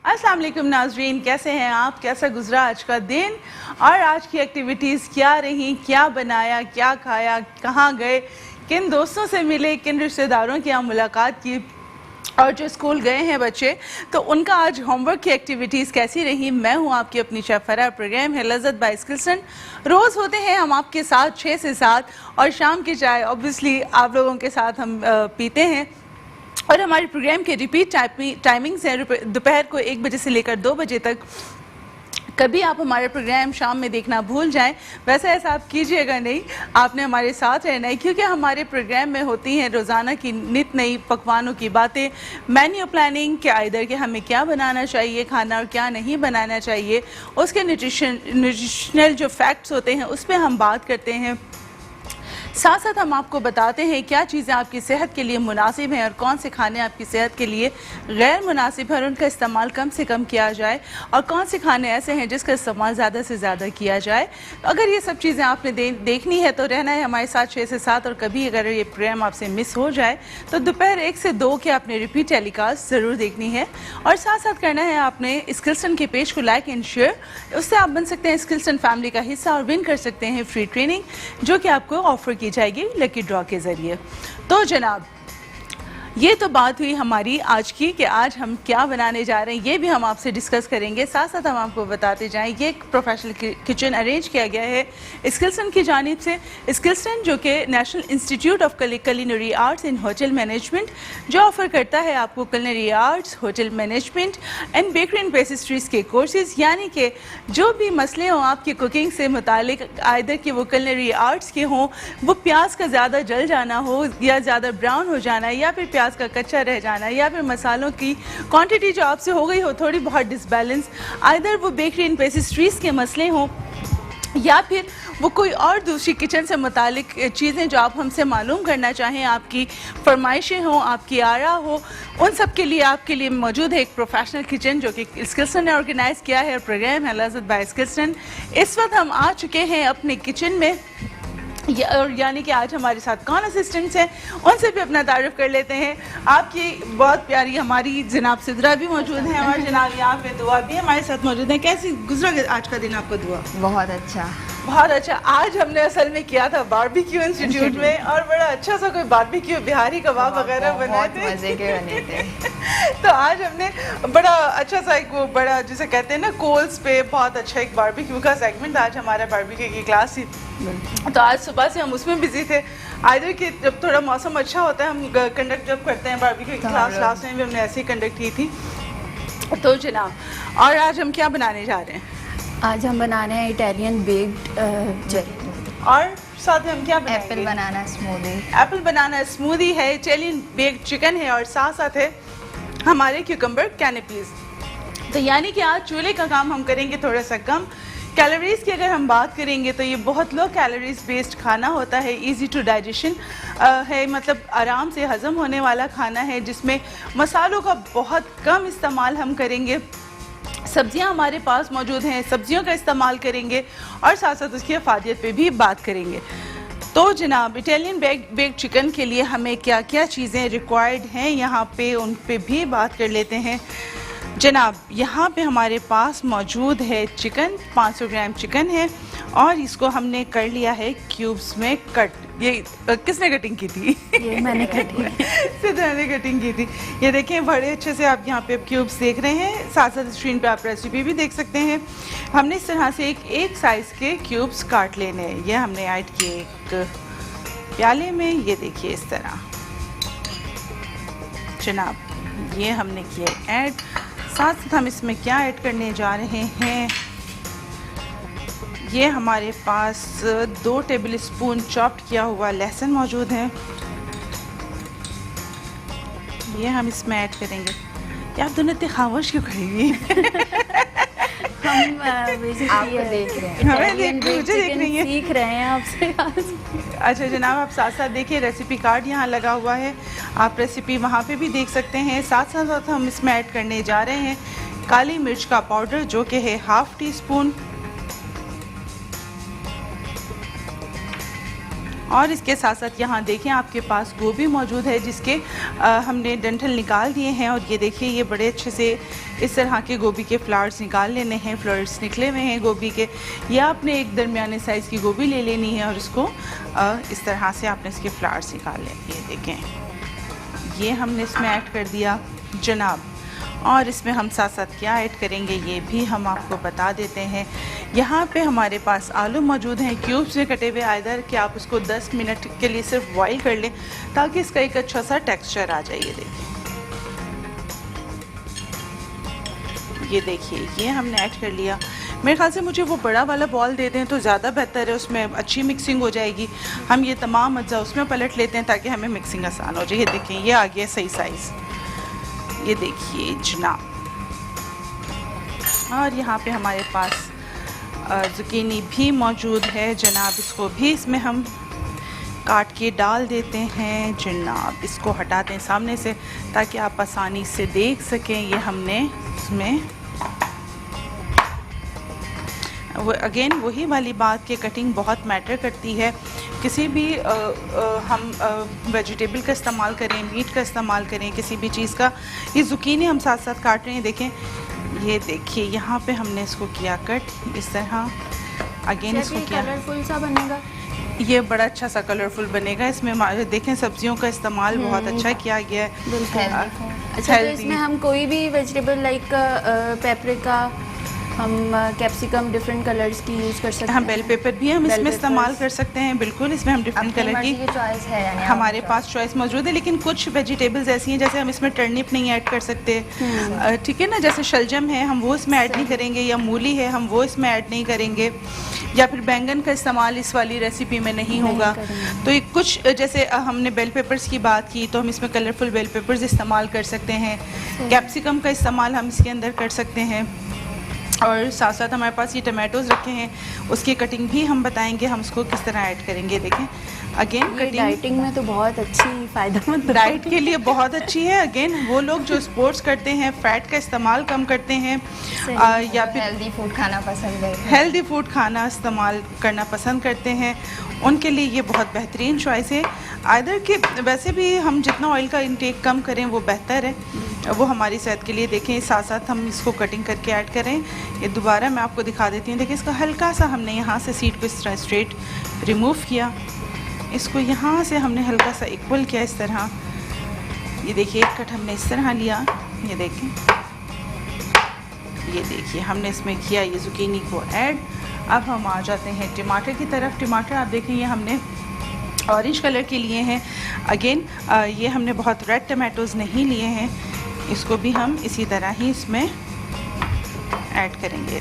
अस्सलाम वालेकुम नाज़रीन, कैसे हैं आप? कैसा गुजरा आज का दिन और आज की एक्टिविटीज़ क्या रही, क्या बनाया, क्या खाया, कहाँ गए, किन दोस्तों से मिले, किन रिश्तेदारों की यहाँ मुलाकात की और जो स्कूल गए हैं बच्चे तो उनका आज होमवर्क की एक्टिविटीज़ कैसी रही। मैं हूँ आपकी अपनी शेफ फराह। प्रोग्राम है लज़्ज़त बाय स्किल्सन। रोज़ होते हैं हम आपके साथ 6 से 7 और शाम की चाय ऑब्वियसली आप लोगों के साथ हम पीते हैं और हमारे प्रोग्राम के रिपीट टाइमिंग्स हैं दोपहर को 1 बजे से लेकर 2 बजे तक। कभी आप हमारे प्रोग्राम शाम में देखना भूल जाएं, वैसे ऐसा आप कीजिएगा नहीं, आपने हमारे साथ रहना है क्योंकि हमारे प्रोग्राम में होती हैं रोज़ाना की नित नई पकवानों की बातें, मेन्यू प्लानिंग के आइदर कि हमें क्या बनाना चाहिए खाना और क्या नहीं बनाना चाहिए, उसके न्यूट्रिशनल जो फैक्ट्स होते हैं उस पर हम बात करते हैं। साथ साथ हम आपको बताते हैं क्या चीज़ें आपकी सेहत के लिए मुनासिब हैं और कौन से खाने आपकी सेहत के लिए गैर मुनासिब हैं और उनका इस्तेमाल कम से कम किया जाए और कौन से खाने ऐसे हैं जिसका इस्तेमाल ज़्यादा से ज़्यादा किया जाए। अगर ये सब चीज़ें आपने देखनी है तो रहना है हमारे साथ 6 से 7 और कभी अगर ये प्रोग्राम आपसे मिस हो जाए तो दोपहर 1 से 2 के आपने रिपीट टेलीकास्ट ज़रूर देखनी है और साथ साथ करना है आपने स्किल्सन के पेज को लाइक एंड शेयर, उससे आप बन सकते हैं स्किल्सन फैमिली का हिस्सा और विन कर सकते हैं फ्री ट्रेनिंग जो कि आपको ऑफर की जाएगी लकी ड्रॉ के जरिए। तो जनाब ये तो बात हुई हमारी आज की कि आज हम क्या बनाने जा रहे हैं, ये भी हम आपसे डिस्कस करेंगे। साथ साथ हम आपको बताते जाएं ये एक प्रोफेशनल किचन अरेंज किया गया है स्किल्सन की जानिब से। स्किल्सन जो कि national institute of culinary arts in hotel management जो ऑफर करता है आपको culinary arts, hotel management and bakery and pastries के कोर्सेज, यानी कि जो भी मसले हों आपकी कुकिंग से मुतालिक, आइदर कि वो कुलिनरी आर्ट्स के हों, वो प्याज का ज़्यादा जल जाना हो या ज़्यादा ब्राउन हो जाना या फिर प्याज का कच्चा रह जाना या फिर मसालों की क्वांटिटी जो आपसे हो गई हो थोड़ी बहुत डिसबैलेंस, आइदर वो बेकरी एंड पेस्ट्रीज के मसले हों या फिर वो कोई और दूसरी किचन से मुतालिक चीज़ें जो आप हमसे मालूम करना चाहें, आपकी फरमाइशें हों, आपकी आरा हो, उन सब के लिए आपके लिए मौजूद है एक प्रोफेशनल किचन जो कि स्किल्सन ने ऑर्गेनाइज़ किया है। प्रोग्राम है लज़्ज़त बाय स्किल्सन। इस वक्त हम आ चुके हैं अपने किचन में यानी कि आज हमारे साथ कौन असिस्टेंट्स हैं उनसे भी अपना तारुफ कर लेते हैं। आपकी बहुत प्यारी हमारी जनाब सिद्रा भी मौजूद हैं, हमारे जनाब यहाँ पे दुआ भी हमारे साथ मौजूद हैं। कैसी गुजरा आज का दिन आपका दुआ? बहुत अच्छा, बहुत अच्छा। आज हमने असल में किया था बारबेक्यू इंस्टीट्यूट में और बड़ा अच्छा सा कोई बारबेक्यू बिहारी कबाब वगैरह बनाए थे, मजे के बने थे। तो आज हमने बड़ा अच्छा सा एक वो बड़ा जिसे कहते हैं ना कोल्स पे बहुत अच्छा एक बारबेक्यू का सेगमेंट, आज हमारा बारबेक्यू की क्लास थी तो आज सुबह से हम उसमें बिजी थे। आइदर कि जब थोड़ा मौसम अच्छा होता है हम कंडक्ट जब करते हैं बारबेक्यू की क्लास, लास्ट में भी हमने ऐसे ही कंडक्ट की थी। तो जनाब और आज हम क्या बनाने जा रहे हैं? आज हम बनाने हैं इटालियन बेक्ड जेली और साथ में हम क्या बनाएंगे? Apple banana smoothie. Apple banana smoothie है, इटालियन बेक्ड चिकन है और साथ साथ है हमारे क्यूकम्बर कैनेपीज। तो यानी कि आज चूल्हे का काम हम करेंगे थोड़ा सा कम। कैलोरीज़ की अगर हम बात करेंगे तो ये बहुत लो कैलोरीज बेस्ड खाना होता है, इजी टू डाइजेशन है, मतलब आराम से हज़म होने वाला खाना है जिसमें मसालों का बहुत कम इस्तेमाल हम करेंगे। सब्जियां हमारे पास मौजूद हैं, सब्जियों का इस्तेमाल करेंगे और साथ साथ उसकी अफादियत पे भी बात करेंगे। तो जनाब इटालियन बेक्ड चिकन के लिए हमें क्या क्या चीज़ें रिक्वायर्ड हैं यहाँ पे उन पे भी बात कर लेते हैं। जनाब यहाँ पे हमारे पास मौजूद है चिकन, 500 ग्राम चिकन है और इसको हमने कर लिया है क्यूब्स में कट। ये किसने कटिंग की थी? ये मैंने कटिंग सिद्धा ने कटिंग की थी। ये देखें बड़े अच्छे से आप यहाँ पे क्यूब्स देख रहे हैं, साथ साथ स्क्रीन पे आप रेसिपी भी देख सकते हैं। हमने इस तरह से एक साइज़ के क्यूब्स काट लेने हैं। ये हमने ऐड किए एक प्याले में, ये देखिए इस तरह जनाब ये हमने किए ऐड। साथ साथ हम इसमें क्या ऐड करने जा रहे हैं, ये हमारे पास 2 टेबल स्पून चॉप्ड किया हुआ लहसुन मौजूद है, ये हम इसमें ऐड करेंगे। ये आप दोनों इतने खामोश क्यों खड़ी हुई हम आपको देख रहे हैं, मुझे देख रही हैं, सीख रहे हैं आपसे। अच्छा जनाब आप साथ साथ देखिए रेसिपी कार्ड यहाँ लगा हुआ है, आप रेसिपी वहाँ पे भी देख सकते हैं। साथ साथ हम इसमें ऐड करने जा रहे हैं काली मिर्च का पाउडर जो कि है 1/2 टी स्पून और इसके साथ साथ यहाँ देखें आपके पास गोभी मौजूद है, जिसके हमने डंठल निकाल दिए हैं। और ये देखिए ये बड़े अच्छे से इस तरह के गोभी के फ्लावर्स निकाल लेने हैं। फ्लावर्स निकले हुए हैं गोभी के। या आपने एक दरमियाने साइज़ की गोभी ले लेनी है और इसको इस तरह से आपने इसके फ्लावर्स निकाल लेने। ये देखें ये हमने इसमें ऐड कर दिया जनाब। और इसमें हम साथ साथ क्या ऐड करेंगे ये भी हम आपको बता देते हैं। यहाँ पे हमारे पास आलू मौजूद हैं क्यूब्स में कटे हुए, आइदर कि आप उसको 10 मिनट के लिए सिर्फ बॉईल कर लें ताकि इसका एक अच्छा सा टेक्सचर आ जाए। ये देखिए ये हमने ऐड कर लिया। मेरे ख्याल से मुझे वो बड़ा वाला बॉल दे दें तो ज़्यादा बेहतर है, उसमें अच्छी मिक्सिंग हो जाएगी। हम ये तमाम अज्जा उसमें पलट लेते हैं ताकि हमें मिक्सिंग आसान हो जाए। ये देखें ये आ गया सही साइज़, ये देखिए जनाब। और यहाँ पे हमारे पास ज़ुकीनी भी मौजूद है जनाब, इसको भी इसमें हम काट के डाल देते हैं जनाब। इसको हटाते हैं सामने से ताकि आप आसानी से देख सकें। ये हमने इसमें वो अगेन वही वाली बात कि कटिंग बहुत मैटर करती है। किसी भी हम वेजिटेबल का इस्तेमाल करें, मीट का इस्तेमाल करें, किसी भी चीज़ का। ये ज़ुकीनी हम साथ साथ काट रहे हैं, देखें ये देखिए यहाँ पे हमने इसको किया कट इस तरह। अगेन इसको किया, कलरफुल सा बनेगा, ये बड़ा अच्छा सा कलरफुल बनेगा। इसमें देखें सब्जियों का इस्तेमाल बहुत अच्छा किया गया है। अच्छा, तो इसमें हम कोई भी वेजिटेबल लाइक पेपरिका, हम कैप्सिकम डिफरेंट कलर्स की यूज़ कर सकते हैं। हम बेल पेपर भी हम इसमें इस्तेमाल कर सकते हैं। बिल्कुल इसमें हम डिफरेंट कलर की चॉइस है, यानी हमारे पास चॉइस मौजूद है। लेकिन कुछ वेजिटेबल्स ऐसी हैं जैसे हम इसमें टर्निप नहीं ऐड कर सकते, ठीक है ना, जैसे शलजम है हम वो इसमें ऐड नहीं करेंगे, या मूली है हम वो इसमें ऐड नहीं करेंगे, या फिर बैंगन का इस्तेमाल इस वाली रेसिपी में नहीं होगा। तो ये कुछ जैसे हमने बेल पेपर्स की बात की तो हम इसमें कलरफुल बेल पेपर्स इस्तेमाल कर सकते हैं। कैप्सिकम का इस्तेमाल हम इसके अंदर कर सकते हैं। और साथ साथ हमारे पास ये टमाटोज़ रखे हैं, उसकी कटिंग भी हम बताएंगे हम उसको किस तरह ऐड करेंगे। देखें अगेन कटिंग डाइटिंग में तो बहुत अच्छी फ़ायदेमंद, डाइट के लिए बहुत अच्छी है। अगेन वो लोग जो स्पोर्ट्स करते हैं, फ़ैट का इस्तेमाल कम करते हैं, या फिर हेल्दी फूड खाना पसंद है, हेल्दी फूड खाना इस्तेमाल करना पसंद करते हैं, उनके लिए ये बहुत बेहतरीन चॉइस है। आइदर कि वैसे भी हम जितना ऑयल का इंटेक कम करें वो बेहतर है, वो हमारी सेहत के लिए। देखें साथ साथ हम इसको कटिंग करके ऐड करें। ये दोबारा मैं आपको दिखा देती हूँ। देखिए इसका हल्का सा हमने यहाँ से सीड को इस तरह स्ट्रेट रिमूव किया, इसको यहाँ से हमने हल्का सा इक्वल किया इस तरह। ये देखिए एक कट हमने इस तरह लिया, ये देखें, ये देखिए हमने इसमें किया ये ज़ुकीनी को ऐड। अब हम आ जाते हैं टमाटर की तरफ। टमाटर आप देखें ये हमने ऑरेंज कलर के लिए हैं। अगेन ये हमने बहुत रेड टमाटोज़ नहीं लिए हैं, इसको भी हम इसी तरह ही इसमें ऐड करेंगे।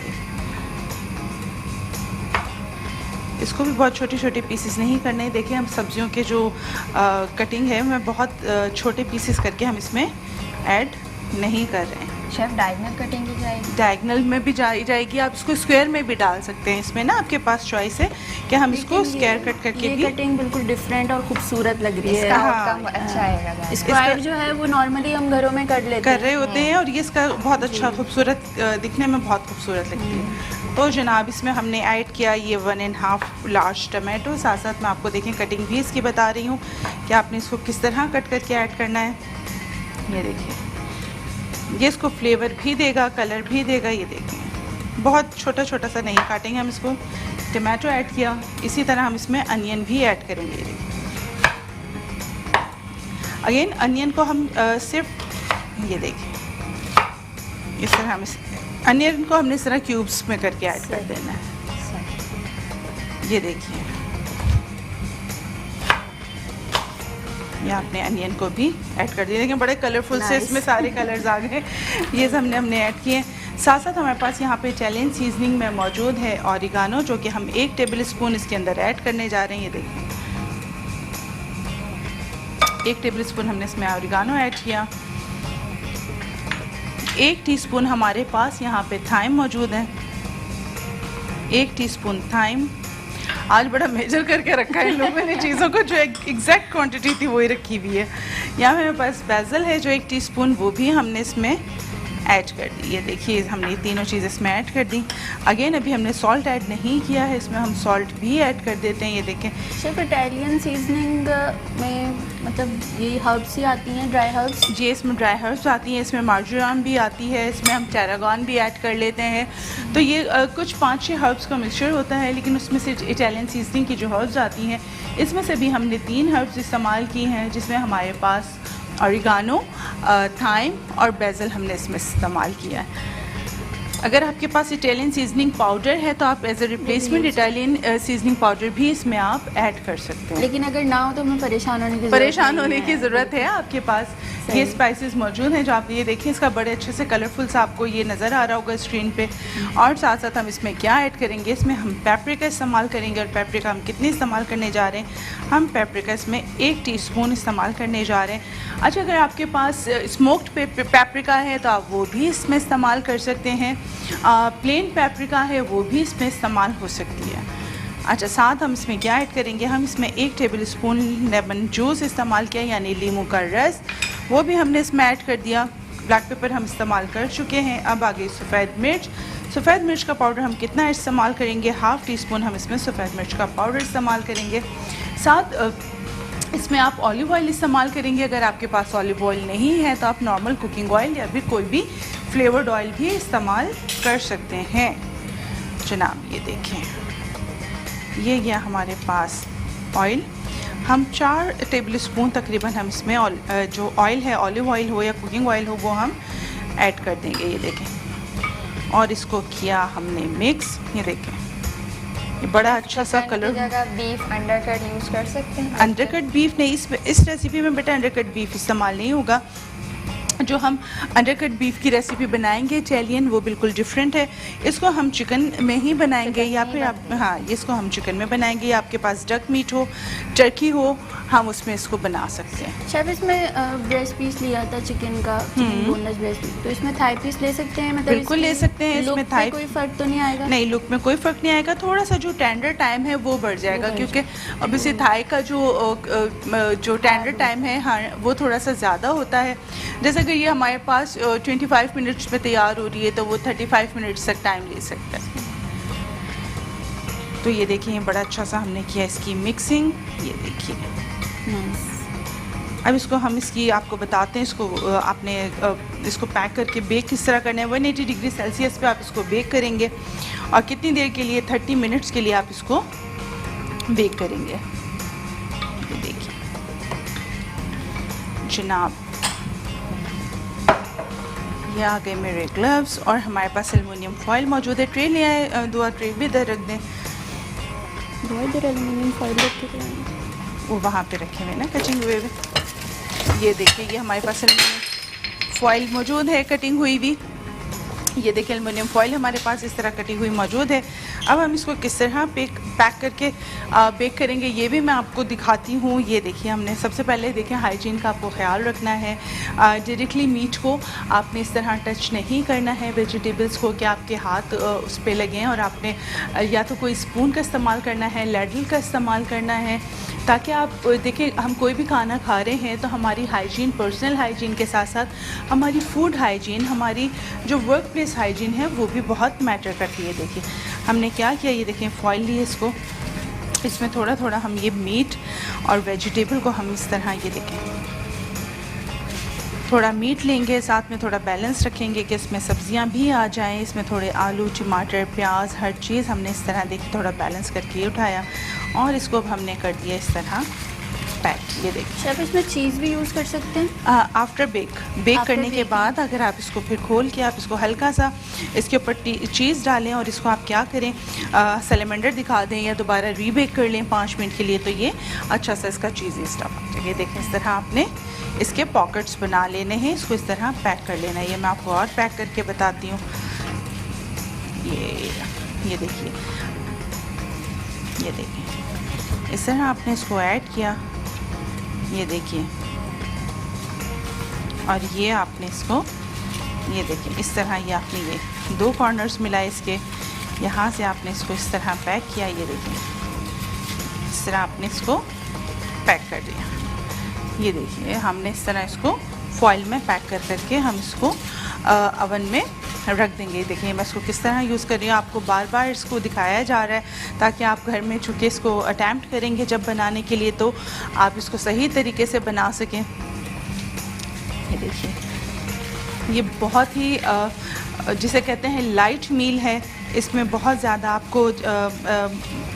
इसको भी बहुत छोटे छोटे पीसेस नहीं करने। देखिए हम सब्जियों के जो कटिंग है मैं बहुत छोटे पीसेस करके हम इसमें ऐड नहीं कर रहे हैं। शेफ डायगनल कटिंग की जाएगी, डायगनल में भी जाएगी, आप इसको स्क्वायर में भी डाल सकते हैं। इसमें ना आपके पास चॉइस है कि हम इसको स्क्वायर कट करके भी। कटिंग बिल्कुल डिफरेंट और खूबसूरत लग रही है। अच्छा आएगा। स्क्वायर जो है वो नॉर्मली हम घरों में कर रहे होते हैं, और ये इसका बहुत अच्छा खूबसूरत दिखने में बहुत खूबसूरत लगती है। तो जनाब इसमें हमने ऐड किया ये 1.5 लार्ज टमाटो। साथ साथ मैं आपको देखें कटिंग भी इसकी बता रही हूँ कि आपने इसको किस तरह कट करके ऐड करना है। ये देखिए ये इसको फ्लेवर भी देगा, कलर भी देगा। ये देखें बहुत छोटा छोटा सा नहीं काटेंगे हम इसको। टमाटो ऐड किया, इसी तरह हम इसमें अनियन भी ऐड करेंगे। ये देखिए अगेन अनियन को हम सिर्फ ये देखें इस तरह हम अनियन को हमने इस तरह क्यूब्स में करके ऐड कर देना है। ये देखिए ये आपने अनियन को भी ऐड कर दिया। लेकिन बड़े कलरफुल से इसमें सारे कलर्स आ गए। ये सब हमने ऐड किए। साथ साथ हमारे पास यहाँ पे इटालियन सीजनिंग में मौजूद है ऑरिगानो, जो कि हम 1 टेबल स्पून इसके अंदर ऐड करने जा रहे हैं। ये देखिए 1 टेबल स्पून हमने इसमें ऑरिगानो ऐड किया। 1 टीस्पून हमारे पास यहाँ पे थाइम मौजूद है, 1 टीस्पून थाइम। आज बड़ा मेजर करके रखा है इन लोगों ने चीज़ों को, जो एग्जैक्ट क्वांटिटी थी वही रखी हुई है। यहाँ मेरे पास बैजल है जो 1 टीस्पून, वो भी हमने इसमें ऐड कर दी। ये देखिए हमने ये तीनों चीज़ें इसमें ऐड कर दी। अगेन अभी हमने सॉल्ट ऐड नहीं किया है, इसमें हम सॉल्ट भी ऐड कर देते हैं। ये देखें सिर्फ इटालियन सीजनिंग में मतलब ये हर्ब्स ही आती हैं, ड्राई हर्ब्स? जी, इसमें ड्राई हर्ब्स आती हैं, इसमें मार्जरान भी आती है, इसमें हम टैरागॉन भी ऐड कर लेते हैं। तो ये कुछ 5-6 हर्ब्स का मिक्सचर होता है, लेकिन उसमें से इटालियन सीजनिंग की जो हर्ब्स आती हैं इसमें से भी हमने 3 हर्ब्स इस्तेमाल की हैं, जिसमें हमारे पास ऑरिगानो, थाइम और बेसल हमने इसमें इस्तेमाल किया है। अगर आपके पास इटालियन सीजनिंग पाउडर है तो आप as a replacement Italian seasoning powder भी इसमें आप ऐड कर सकते हैं। लेकिन अगर ना हो तो हमें परेशान होने की ज़रूरत है। आपके पास ये स्पाइसेस मौजूद हैं जो आप ये देखिए, इसका बड़े अच्छे से कलरफुल सा आपको ये नज़र आ रहा होगा स्क्रीन पे। और साथ साथ हम इसमें क्या ऐड करेंगे, इसमें हम पेपरिका इस्तेमाल करेंगे। और पेपरिका हम कितनी इस्तेमाल करने जा रहे हैं, हम पेपरिका इसमें 1 टीस्पून इस्तेमाल करने जा रहे हैं। अच्छा, अगर आपके पास स्मोक्ड पेपरिका है तो आप वो भी इसमें इस्तेमाल कर सकते हैं। प्लेन पेपरिका है वो भी इसमें इस्तेमाल हो सकती है। अच्छा, साथ हम इसमें क्या ऐड करेंगे, हम इसमें 1 टेबल स्पून लेमन जूस इस्तेमाल किया, यानी लीमू का रस, वो भी हमने इसमें ऐड कर दिया। ब्लैक पेपर हम इस्तेमाल कर चुके हैं। अब आगे सफ़ेद मिर्च का पाउडर हम कितना इस्तेमाल करेंगे, 1/2 टीस्पून हम इसमें सफ़ेद मिर्च का पाउडर इस्तेमाल करेंगे। साथ इसमें आप ऑलिव ऑयल इस्तेमाल करेंगे। अगर आपके पास ऑलिव ऑयल नहीं है तो आप नॉर्मल कुकिंग ऑयल या फिर कोई भी फ्लेवर्ड ऑयल भी इस्तेमाल कर सकते हैं। जनाब ये देखें, ये गया हमारे पास ऑयल। हम 4 टेबल स्पून तकरीबन हम इसमें जो ऑयल है, ऑलिव ऑयल हो या कुकिंग ऑयल हो, वो हम ऐड कर देंगे। ये देखें, और इसको किया हमने मिक्स। ये देखें, ये बड़ा अच्छा सा कलर। बीफ अंडरकट यूज़ कर सकते हैं? अंडरकट बीफ नहीं, इस रेसिपी में बेटा अंडरकट बीफ इस्तेमाल नहीं होगा। जो हम अंडरकट बीफ की रेसिपी बनाएंगे इटालियन, वो बिल्कुल डिफरेंट है। इसको हम चिकन में ही बनाएंगे, या फिर आप इसको हम चिकन में बनाएंगे, या आपके पास डक मीट हो, टर्की हो, हम उसमें इसको बना सकते हैं। शेफ, इसमें ब्रेस्ट पीस लिया था चिकन का, बोनलेस ब्रेस्ट पीस, तो इसमें थाई पीस ले सकते हैं? मतलब बिल्कुल ले सकते हैं। इसमें थाई कोई फ़र्क तो नहीं आएगा? नहीं, लुक में कोई फ़र्क नहीं आएगा। थोड़ा सा जो टेंडर टाइम है वो बढ़ जाएगा, क्योंकि अब इसे थाई का जो टेंडर टाइम है, हाँ, वो थोड़ा सा ज़्यादा होता है। जैसे कि ये हमारे पास 25 मिनट्स में तैयार हो रही है, तो वो 35 मिनट्स तक टाइम ले सकता है। तो ये देखिए, बड़ा अच्छा सा हमने किया इसकी मिक्सिंग। ये देखिए, अब इसको हम इसकी आपको बताते हैं, इसको आपने इसको पैक करके बेक किस तरह करना है। 180 डिग्री सेल्सियस पे आप इसको बेक करेंगे, और कितनी देर के लिए, 30 मिनट्स के लिए आप इसको बेक करेंगे। ये देखिए जनाब, ये आ गए मेरे ग्लव्स, और हमारे पास एलुमिनियम फॉइल मौजूद है। ट्रे ले आए, 2 ट्रे भी इधर रख दें। इधर एलुमिनियम फॉइल रखे वो वहाँ पे रखे हुए ना कटिंग हुए। ये देखिए, ये हमारे पास एलुमिनियम फॉइल मौजूद है कटिंग हुई भी। ये देखिए, एलुमिनियम फॉइल हमारे पास इस तरह कटी हुई मौजूद है। अब हम इसको किस तरह पैक करके बेक करेंगे, ये भी मैं आपको दिखाती हूँ। ये देखिए, हमने सबसे पहले देखें हाइजीन का आपको ख्याल रखना है। डायरेक्टली मीट को आपने इस तरह टच नहीं करना है, वेजिटेबल्स को, कि आपके हाथ उस पर लगें। और आपने या तो कोई स्पून का इस्तेमाल करना है, लैडल का इस्तेमाल करना है, ताकि आप देखें, हम कोई भी खाना खा रहे हैं तो हमारी हाइजीन, पर्सनल हाइजीन के साथ साथ हमारी फूड हाइजीन, हमारी जो वर्क प्लेस हाइजीन है, वो भी बहुत मैटर करती है। देखिए हमने क्या किया, ये देखें फॉइल लिए इसको, इसमें थोड़ा थोड़ा हम ये मीट और वेजिटेबल को हम इस तरह, ये देखें, थोड़ा मीट लेंगे, साथ में थोड़ा बैलेंस रखेंगे कि इसमें सब्जियां भी आ जाएं। इसमें थोड़े आलू, टमाटर, प्याज, हर चीज़ हमने इस तरह देखिए थोड़ा बैलेंस करके उठाया, और इसको अब हमने कर दिया इस तरह पैक। ये देखिए, शेफ इसमें चीज़ भी यूज़ कर सकते हैं? आफ्टर बेक करने के बाद अगर आप इसको फिर खोल के आप इसको हल्का सा इसके ऊपर चीज़ डालें, और इसको आप क्या करें, सैलेमेंडर दिखा दें या दोबारा रीबेक कर लें 5 मिनट के लिए, तो ये अच्छा सा इसका चीज़ी स्टफ आ जाएगा। ये देखें, इस तरह आपने इसके पॉकेट्स बना लेने हैं, इसको इस तरह पैक कर लेना है। ये मैं आपको और पैक करके बताती हूँ। ये देखिए, ये देखिए, इस तरह आपने इसको ऐड किया, ये देखिए, और ये आपने इसको, ये देखिए, इस तरह ये आपने ये 2 कॉर्नर्स मिलाए इसके, यहाँ से आपने इसको इस तरह पैक किया। ये देखिए, इस तरह आपने इसको पैक कर दिया। ये देखिए, हमने इस तरह इसको फॉइल में पैक कर करके हम इसको अवन में रख देंगे। देखिए मैं इसको किस तरह यूज़ कर रही हूँ, आपको बार बार इसको दिखाया जा रहा है ताकि आप घर में चूँकि इसको अटैम्प्ट करेंगे जब बनाने के लिए तो आप इसको सही तरीके से बना सकें। ये देखिए ये बहुत ही जिसे कहते हैं लाइट मील है, इसमें बहुत ज़्यादा आपको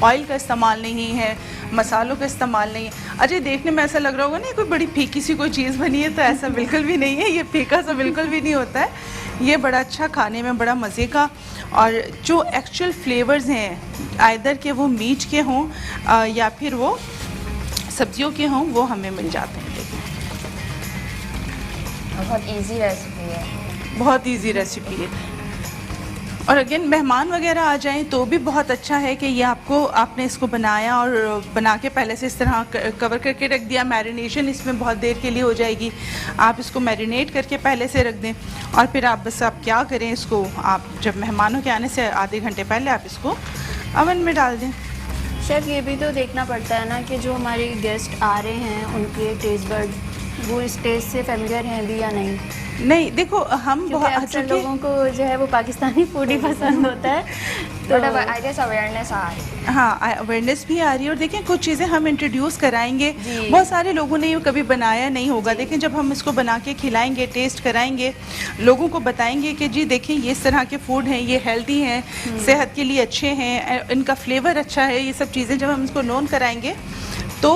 ऑयल का इस्तेमाल नहीं है, मसालों का इस्तेमाल नहीं है। अच्छा देखने में ऐसा लग रहा होगा ना कोई बड़ी फीकी सी कोई चीज़ बनी है, तो ऐसा बिल्कुल भी नहीं है, ये फीका सा बिल्कुल भी नहीं होता है। ये बड़ा अच्छा खाने में बड़ा मज़े का, और जो एक्चुअल फ्लेवर्स हैं आइदर के वो मीट के हों या फिर वो सब्जियों के हों, वो हमें मिल जाते हैं। देखिए बहुत इजी रेसिपी है, बहुत इजी रेसिपी है। और अगेन मेहमान वगैरह आ जाएं तो भी बहुत अच्छा है कि ये आपने इसको बनाया और बना के पहले से इस तरह कवर करके रख दिया। मैरिनेशन इसमें बहुत देर के लिए हो जाएगी, आप इसको मैरिनेट करके पहले से रख दें और फिर आप क्या करें, इसको आप जब मेहमानों के आने से आधे घंटे पहले आप इसको अवन में डाल दें। शेफ़ ये भी तो देखना पड़ता है ना कि जो हमारे गेस्ट आ रहे हैं उनके टेस्ट बर्ड वो इस टेस्ट से फेमिलियर हैं भी या नहीं। नहीं देखो हम बहुत अक्सर लोगों को जो है वो पाकिस्तानी फूड ही पसंद होता है, तो आई गेस अवेयरनेस आ रही है। हाँ अवेयरनेस भी आ रही है। और देखें कुछ चीज़ें हम इंट्रोड्यूस कराएंगे, बहुत सारे लोगों ने ये कभी बनाया नहीं होगा। देखें जब हम इसको बना के खिलाएंगे, टेस्ट कराएंगे, लोगों को बताएंगे कि जी देखें ये इस तरह के फूड हैं, ये हेल्दी हैं, सेहत के लिए अच्छे हैं, इनका फ्लेवर अच्छा है, ये सब चीज़ें जब हम इसको नोन कराएंगे तो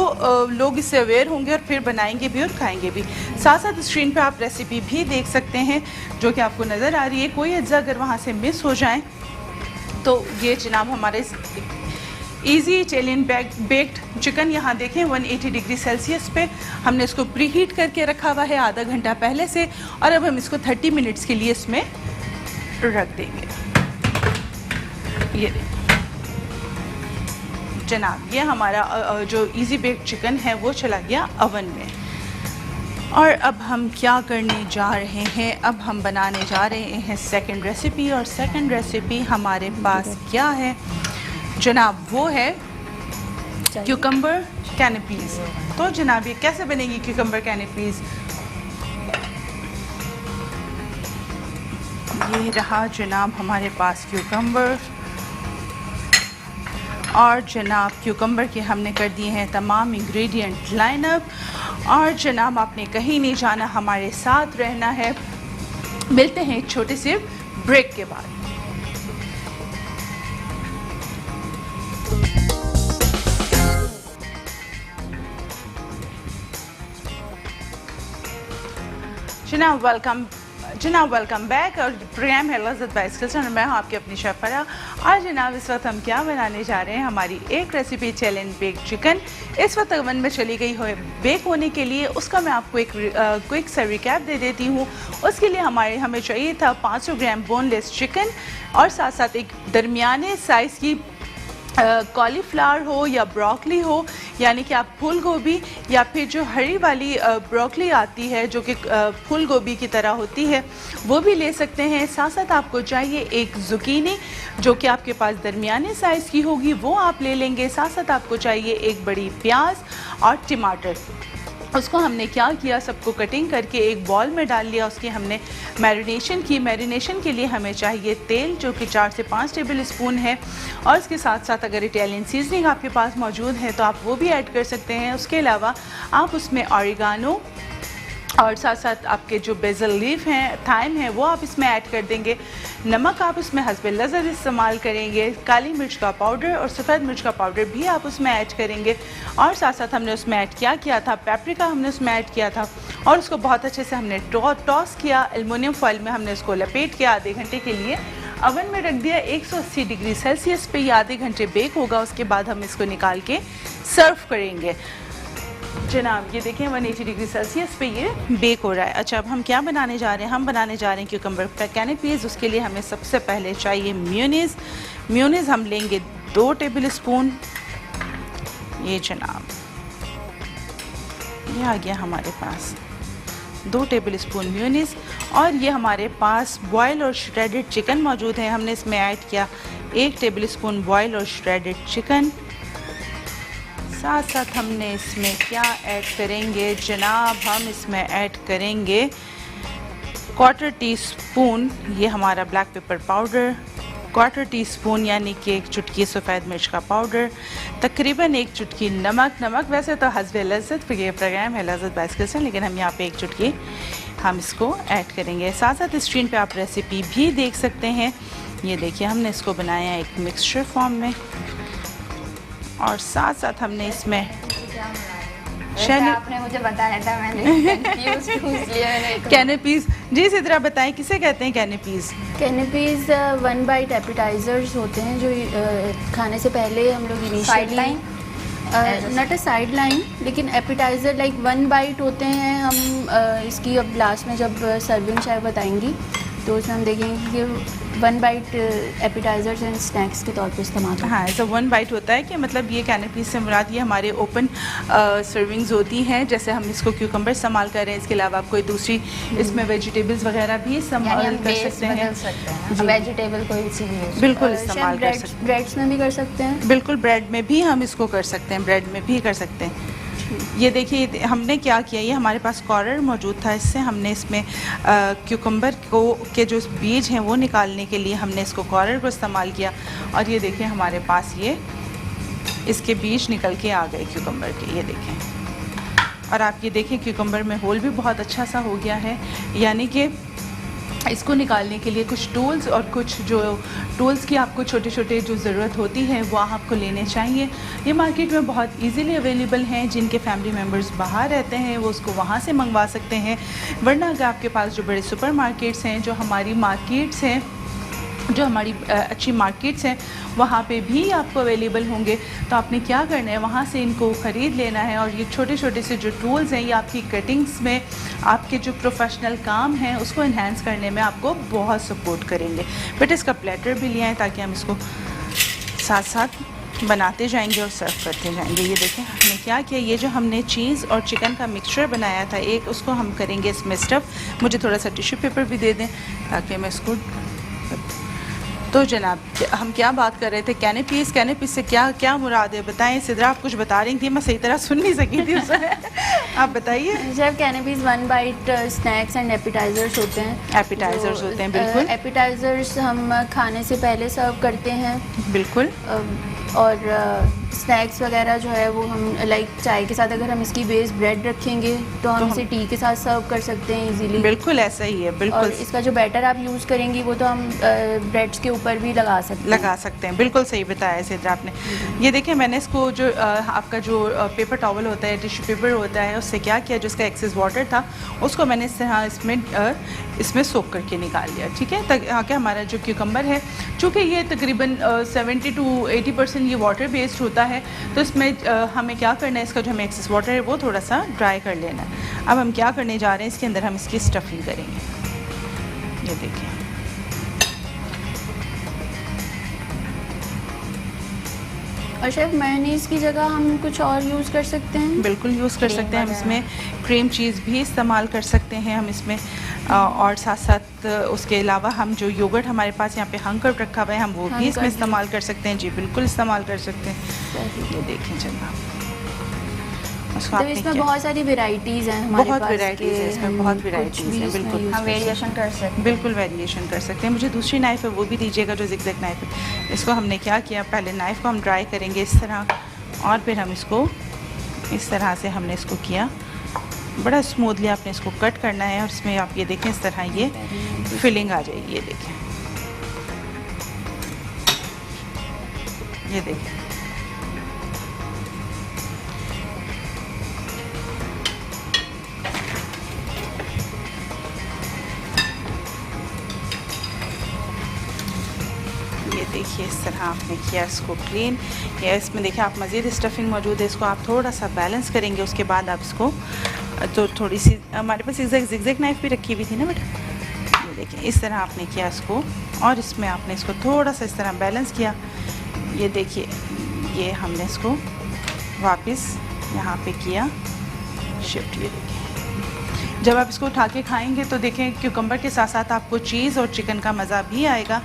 लोग इससे अवेयर होंगे और फिर बनाएंगे भी और खाएंगे भी। साथ साथ स्क्रीन पे आप रेसिपी भी देख सकते हैं जो कि आपको नज़र आ रही है। कोई अज्जा अगर वहाँ से मिस हो जाए तो ये जनाब हमारे इजी इटालियन बेक्ड चिकन यहाँ देखें 180 डिग्री सेल्सियस पे हमने इसको प्री हीट करके रखा हुआ है आधा घंटा पहले से, और अब हम इसको 30 मिनट्स के लिए इसमें रख देंगे। ये जनाब ये हमारा जो इजी बेक्ड चिकन है वो चला गया अवन में। और अब हम क्या करने जा रहे हैं, अब हम बनाने जा रहे हैं सेकंड रेसिपी। और सेकंड रेसिपी हमारे पास क्या है जनाब, वो है क्यूकम्बर कैनेपीज़। तो जनाब ये कैसे बनेगी क्यूकम्बर कैनेपीज़, ये रहा जनाब हमारे पास क्यूकम्बर। और जनाब क्यूकम्बर के हमने कर दिए हैं तमाम इंग्रेडिएंट लाइनअप। और जनाब आपने कहीं नहीं जाना, हमारे साथ रहना है। मिलते हैं एक छोटे से ब्रेक के बाद। जनाब वेलकम बैक। और प्रोग्राम है लज़्ज़त बाय स्किल्स और मैं हूँ आपकी अपनी शेफ़ फरा। और जनाब इस वक्त हम क्या बनाने जा रहे हैं, हमारी एक रेसिपी चैलेंज बेक चिकन। इस वक्त अवन में चली गई हो बेक होने के लिए, उसका मैं आपको एक क्विक सा रिकैप दे देती हूँ। उसके लिए हमें चाहिए था 500 ग्राम बोनलेस चिकन और साथ साथ एक दरमियाने साइज़ की कॉलीफ्लावर हो या ब्रोकली हो, यानी कि आप फूल गोभी या फिर जो हरी वाली ब्रोकली आती है जो कि फूल गोभी की तरह होती है वो भी ले सकते हैं। साथ साथ आपको चाहिए एक जुकीनी जो कि आपके पास दरमियाने साइज़ की होगी, वो आप ले लेंगे। साथ साथ आपको चाहिए एक बड़ी प्याज और टमाटर। उसको हमने क्या किया, सबको कटिंग करके एक बॉल में डाल लिया, उसकी हमने मैरिनेशन की। मैरिनेशन के लिए हमें चाहिए तेल जो कि 4 से 5 टेबल स्पून है, और इसके साथ साथ अगर इटालियन सीजनिंग आपके पास मौजूद है तो आप वो भी ऐड कर सकते हैं। उसके अलावा आप उसमें ऑरिगानो और साथ साथ आपके जो बेसल लीफ हैं, थाइम है, वो आप इसमें ऐड कर देंगे। नमक आप इसमें हस्बे लज़्ज़त इस्तेमाल करेंगे। काली मिर्च का पाउडर और सफ़ेद मिर्च का पाउडर भी आप उसमें ऐड करेंगे। और साथ साथ हमने उसमें ऐड किया था पेपरिका, हमने उसमें ऐड किया था और उसको बहुत अच्छे से हमने टॉस किया। एल्युमिनियम फॉइल में हमने उसको लपेट किया, आधे घंटे के लिए अवन में रख दिया 180 डिग्री सेल्सियस पे। ये आधे घंटे बेक होगा, उसके बाद हम इसको निकाल के सर्व करेंगे। जनाब ये देखें 180 डिग्री सेल्सियस पे ये बेक हो रहा है। अच्छा अब हम क्या बनाने जा रहे हैं, हम बनाने जा रहे हैं क्यूकम्बर कैनेपीज़। उसके लिए हमें सबसे पहले चाहिए म्योनीज़। म्योनीज़ हम लेंगे 2 टेबल स्पून। ये जनाब ये आ गया हमारे पास 2 टेबल स्पून म्योनीज़। और ये हमारे पास बॉयल और श्रेडेड चिकन मौजूद है, हमने इसमें ऐड किया 1 टेबल स्पून बॉयल और श्रेडेड चिकन। साथ साथ हमने इसमें क्या ऐड करेंगे जनाब, हम इसमें ऐड करेंगे 1/4 टीस्पून ये हमारा ब्लैक पेपर पाउडर, 1/4 टीस्पून यानी कि 1 चुटकी सफ़ेद मिर्च का पाउडर, तकरीबन 1 चुटकी नमक। नमक वैसे तो हस्बे लज़्ज़त, फिर ये प्रोग्राम है लज़्ज़त बाइस किस्म, लेकिन हम यहाँ पे 1 चुटकी हम इसको ऐड करेंगे। साथ साथ स्क्रीन पे आप रेसिपी भी देख सकते हैं। ये देखिए हमने इसको बनाया एक मिक्सचर फॉर्म में, और साथ साथ हमने इसमें आपने मुझे बताया था, मैंने confused पूछ लिया मैंने तो। कैनेपीज़। जी सिद्रा बताएं किसे कहते हैं कैनेपीज़? कैनेपीज़ 1 बाइट एपिटाइजर्स होते हैं जो खाने से पहले हम लोग Sideline? Not a side line, लेकिन एपिटाइज़र लाइक 1 बाइट होते हैं। हम इसकी अब लास्ट में जब सर्विंग चाय बताएंगी तो उसमें हम देखेंगे कि 1 बाइट एपिटाइजर्स एंड स्नैक्स के तौर पे इस्तेमाल होता है। हाँ, ऐसा 1 बाइट होता है कि मतलब ये कैनेपीज़ से मुराद ये हमारे ओपन सर्विंग्स होती हैं। जैसे हम इसको क्यूकम्बर इस्तेमाल कर रहे हैं, इसके अलावा आप कोई दूसरी इसमें वेजिटेबल्स वगैरह भी इस्तेमाल कर सकते हैं। वेजिटेबल कोई सी भी use बिल्कुल इस्तेमाल कर सकते हैं। ब्रेड्स में भी कर सकते हैं। बिल्कुल ब्रेड में भी हम इसको कर सकते हैं, ब्रेड में भी कर सकते हैं। ये देखिए हमने क्या किया, ये हमारे पास कॉर्नर मौजूद था, इससे हमने इसमें क्यूकम्बर को के जो बीज हैं वो निकालने के लिए हमने इसको कॉर्नर को इस्तेमाल किया, और ये देखिए हमारे पास ये इसके बीज निकल के आ गए क्यूकम्बर के। ये देखें, और आप ये देखें क्यूकम्बर में होल भी बहुत अच्छा सा हो गया है। यानी कि इसको निकालने के लिए कुछ टूल्स और कुछ जो टूल्स की आपको छोटे छोटे जो ज़रूरत होती है वो आपको लेने चाहिए। ये मार्केट में बहुत इजीली अवेलेबल हैं। जिनके फैमिली मेम्बर्स बाहर रहते हैं वो उसको वहाँ से मंगवा सकते हैं, वरना अगर आपके पास जो बड़े सुपर मार्केट्स हैं, जो हमारी मार्केट्स हैं, जो हमारी अच्छी मार्केट्स हैं, वहाँ पे भी आपको अवेलेबल होंगे। तो आपने क्या करना है, वहाँ से इनको ख़रीद लेना है, और ये छोटे छोटे से जो टूल्स हैं ये आपकी कटिंग्स में, आपके जो प्रोफेशनल काम हैं उसको इन्हेंस करने में आपको बहुत सपोर्ट करेंगे। बट इसका प्लेटर भी लिया है ताकि हम इसको साथ साथ बनाते जाएंगे और सर्व करते जाएंगे। ये देखें हमने क्या किया, ये जो हमने चीज़ और चिकन का मिक्सचर बनाया था एक, उसको हम करेंगे इसमें स्टफ़। मुझे थोड़ा सा टिश्यू पेपर भी दे दें ताकि मैं इसको। तो जनाब हम क्या बात कर रहे थे, कैनेपीज़ से क्या क्या मुराद है बताएं। सिद्रा आप कुछ बता रही थी, मैं सही तरह सुन नहीं सकी थी उसमें। आप बताइए। जब कैनेपीज़ 1 बाइट स्नैक्स एंड एपिटाइजर्स होते हैं। एपिटाइजर्स होते हैं, बिल्कुल। एपिटाइजर्स हम खाने से पहले सर्व करते हैं, बिल्कुल। और स्नैक्स वगैरह जो है वो हम लाइक चाय के साथ अगर हम इसकी बेस ब्रेड रखेंगे तो हम इसे टी के साथ सर्व कर सकते हैं इजीली। बिल्कुल ऐसा ही है, बिल्कुल। और इसका जो बैटर आप यूज़ करेंगी वो तो हम ब्रेड्स के ऊपर भी लगा सकते हैं। बिल्कुल सही बताया सिद्रा आपने। ये देखिए मैंने इसको जो आपका जो पेपर टॉवल होता है, टिश्यू पेपर होता है, उससे क्या किया, जिसका एक्सेस वाटर था उसको मैंने इस तरह इसमें सोक करके निकाल लिया। ठीक है, ताकि हमारा जो क्यूकम्बर है, चूँकि ये तकरीबन 70 to 80% ये वाटर बेस्ड होता है, तो इसमें हमें क्या करना है, इसका जो हमें एक्सेस वाटर है वो थोड़ा सा ड्राई कर लेना है। अब हम क्या करने जा रहे हैं, इसके अंदर हम इसकी स्टफिंग करेंगे। ये देखिए और शेफ मेयोनीज़ की जगह हम कुछ और यूज़ कर सकते हैं। बिल्कुल यूज़ कर सकते हैं हम इसमें क्रीम चीज़ भी इस्तेमाल कर सकते हैं हम इसमें, और साथ साथ उसके अलावा हम जो योगर्ट हमारे पास यहाँ पे हंकर रखा हुआ है हम वो भी इसमें इस्तेमाल कर सकते हैं। जी बिल्कुल इस्तेमाल कर सकते हैं। ये देखें जनाब, तो इसमें बहुत सारी वेराइटीज़ हैं हमारे पास। बहुत वेराइटीज़ है इसमें, बहुत वेराइटीज़ है। बिल्कुल हम वेरिएशन कर सकते हैं। बिल्कुल वेरिएशन कर सकते हैं। मुझे दूसरी नाइफ़ है वो भी दीजिएगा, जो ज़िगज़ैग नाइफ़ है। इसको हमने क्या किया, पहले नाइफ़ को हम ड्राई करेंगे इस तरह, और फिर हम इसको इस तरह से हमने इसको किया, बड़ा स्मूथली आपने इसको कट करना है। और इसमें आप ये देखें इस तरह ये फिलिंग आ जाएगी। ये देखें, ये देखें, देखिए इस तरह आपने किया इसको क्लीन। या इसमें देखिए आप मज़ीद स्टफिंग मौजूद है, इसको आप थोड़ा सा बैलेंस करेंगे। उसके बाद आप इसको तो थोड़ी सी हमारे पास ज़िगज़ैग नाइफ़ भी रखी हुई थी ना बेटा। ये देखिए इस तरह आपने किया इसको, और इसमें आपने इसको थोड़ा सा इस तरह बैलेंस किया। ये देखिए ये हमने इसको वापस यहाँ पे किया शिफ्ट। ये देखिए जब आप इसको उठा के खाएंगे तो देखें क्यूकम्बर के साथ साथ आपको चीज़ और चिकन का मज़ा भी आएगा,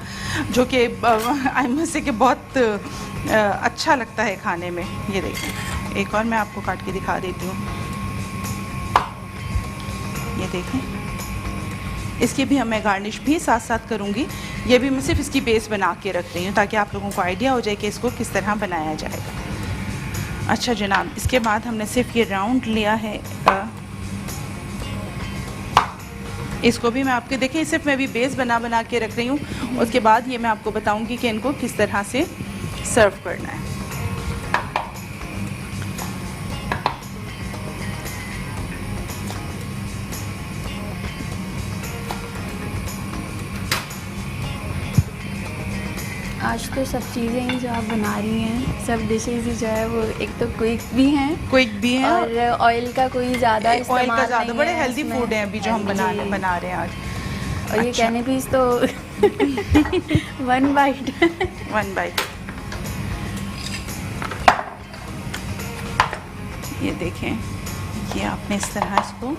जो कि आई मस्ट से कि बहुत अच्छा लगता है खाने में। ये देखें एक और मैं आपको काट के दिखा देती हूँ। ये देखें इसकी भी मैं गार्निश भी साथ साथ करूँगी। ये भी मैं सिर्फ इसकी बेस बना के रख रही हूँ ताकि आप लोगों को आइडिया हो जाए कि इसको किस तरह बनाया जाएगा। अच्छा जनाब, इसके बाद हमने सिर्फ ये राउंड लिया है, इसको भी मैं आपके देखें सिर्फ मैं भी बेस बना के रख रही हूँ। उसके बाद ये मैं आपको बताऊँगी कि इनको किस तरह से सर्व करना है। आज तो सब चीज़ें ही जो आप बना रही हैं, सब डिशेज ही जो है वो एक तो क्विक भी हैं, क्विक भी है और ऑयल का कोई ज़्यादा ऑयल इस्तेमाल का ज़्यादा, नहीं बड़े है हेल्दी इसमें। फूड हैं अभी जो हम जी। बना रहे हैं आज। और ये अच्छा। कहने भी तो 1 बाइट। 1 बाइट। ये देखें, ये आपने इस तरह इसको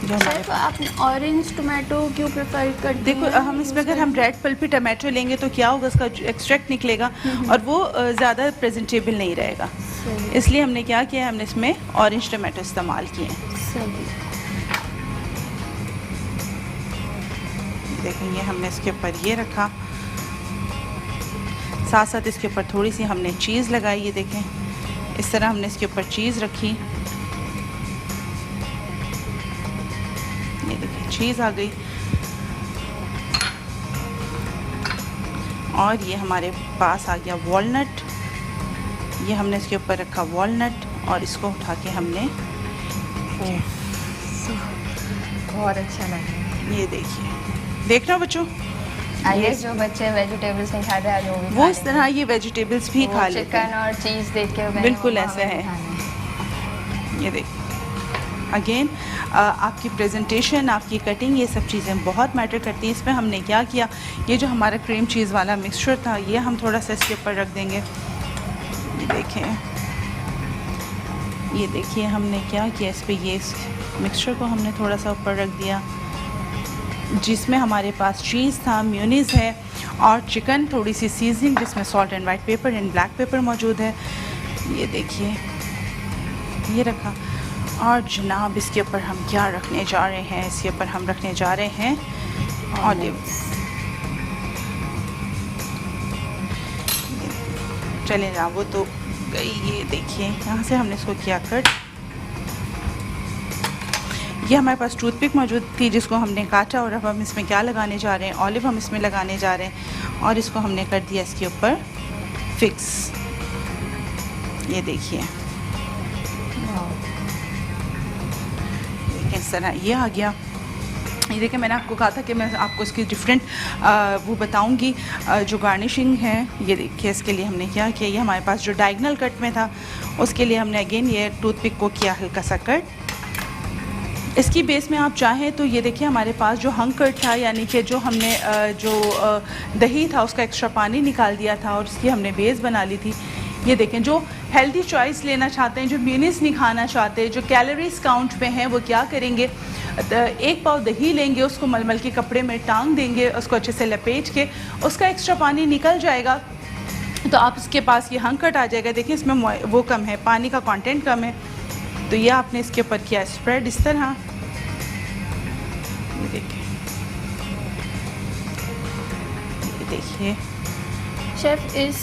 जो हमारे शेफ आप ऑरेंज टोमेटो क्यों प्रेफर करते देखो हैं? हम इसमें अगर हम रेड पल्पी टमाटो लेंगे तो क्या होगा, उसका एक्सट्रैक्ट निकलेगा और वो ज़्यादा प्रेजेंटेबल नहीं रहेगा। सही, इसलिए हमने क्या किया है, हमने इसमें ऑरेंज टमाटो इस्तेमाल किए हैं। सही। देखो ये हमने इसके ऊपर ये रखा, साथ साथ इसके ऊपर थोड़ी सी हमने चीज़ लगाई। ये देखें इस तरह हमने इसके ऊपर चीज़ रखी, ये देखिए चीज़ आ गई। और ये हमारे पास आ गया वॉलनट, ये हमने इसके ऊपर रखा वॉलनट और इसको उठा के हमने बहुत अच्छा लगा। ये देखिए, देख रहे हो बच्चों, आई गेस जो बच्चे वेजिटेबल्स नहीं खाते आज वो भी वो इस तरह ये वेजिटेबल्स भी खा लेते चिकन हैं। और चीज़ देख के बिल्कुल ऐसा है। ये देखिए अगेन आपकी प्रेजेंटेशन, आपकी कटिंग, ये सब चीज़ें बहुत मैटर करती हैं। इसमें हमने क्या किया, ये जो हमारा क्रीम चीज़ वाला मिक्सचर था ये हम थोड़ा सा इसके ऊपर रख देंगे। ये देखें, ये देखिए हमने क्या किया, इस पर ये इस मिक्सचर को हमने थोड़ा सा ऊपर रख दिया, जिसमें हमारे पास चीज़ था, म्यूनीस है और चिकन, थोड़ी सी सीजनिंग जिसमें salt and white paper and black pepper मौजूद है। ये देखिए ये रखा। और जनाब इसके ऊपर हम क्या रखने जा रहे हैं, इसके ऊपर हम रखने जा रहे हैं ऑलिव। चले ना, वो तो गई। ये देखिए यहाँ से हमने इसको किया कट। ये हमारे पास टूथपिक मौजूद थी जिसको हमने काटा और अब हम इसमें क्या लगाने जा रहे हैं, ऑलिव हम इसमें लगाने जा रहे हैं और इसको हमने कर दिया इसके ऊपर फिक्स। ये देखिए इस तरह ये आ गया। ये देखिए मैंने आपको कहा था कि मैं आपको इसकी डिफरेंट वो बताऊंगी जो गार्निशिंग है। ये देखिए इसके लिए हमने क्या किया, ये हमारे पास जो डायगनल कट में था उसके लिए हमने अगेन ये टूथपिक को किया हल्का सा कट। इसकी बेस में आप चाहें तो ये देखिए हमारे पास जो हंग कट था, यानी कि जो हमने दही था उसका एक्स्ट्रा पानी निकाल दिया था और उसकी हमने बेस बना ली थी। ये देखें, जो हेल्दी चॉइस लेना चाहते हैं, जो म्यूनीस नहीं खाना चाहते, जो कैलोरीज काउंट पे हैं, वो क्या करेंगे, 1 पाव दही लेंगे, उसको मलमल के कपड़े में टांग देंगे, उसको अच्छे से लपेट के उसका एक्स्ट्रा पानी निकल जाएगा तो आप उसके पास ये हंग कट आ जाएगा। देखिए इसमें वो कम है, पानी का कंटेंट कम है, तो ये आपने इसके ऊपर किया स्प्रेड इस तरह। ये देखिए शेफ इस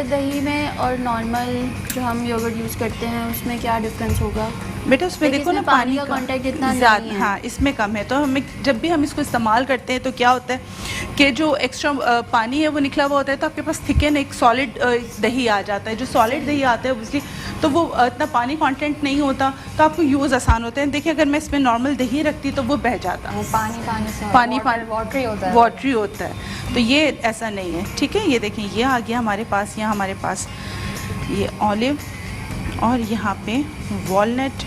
दही में और नॉर्मल जो हम योगर्ट यूज़ करते हैं उसमें क्या डिफरेंस होगा? बेटा उसमें लेकिन देखो ना इसमें पानी पानी का कंटेंट इतना ज़्यादा, नहीं है। हाँ इसमें कम है। तो हमें जब भी हम इसको इस्तेमाल करते हैं तो क्या होता है कि जो एक्स्ट्रा पानी है वो निकला हुआ होता है, तो आपके पास थिकन एक सॉलिड दही आ जाता है। जो सॉलिड दही आता है उसकी तो वो इतना पानी कंटेंट नहीं होता, तो आपको यूज़ आसान होता है। देखिए अगर मैं इसमें नॉर्मल दही रखती तो वो बह जाता, वो पानी से पानी वाटरी होता है, वाटरी होता है, तो ये ऐसा नहीं है। ठीक है, ये देखें ये आ गया हमारे पास, यहाँ हमारे पास ये ऑलिव और यहाँ पे वॉलनट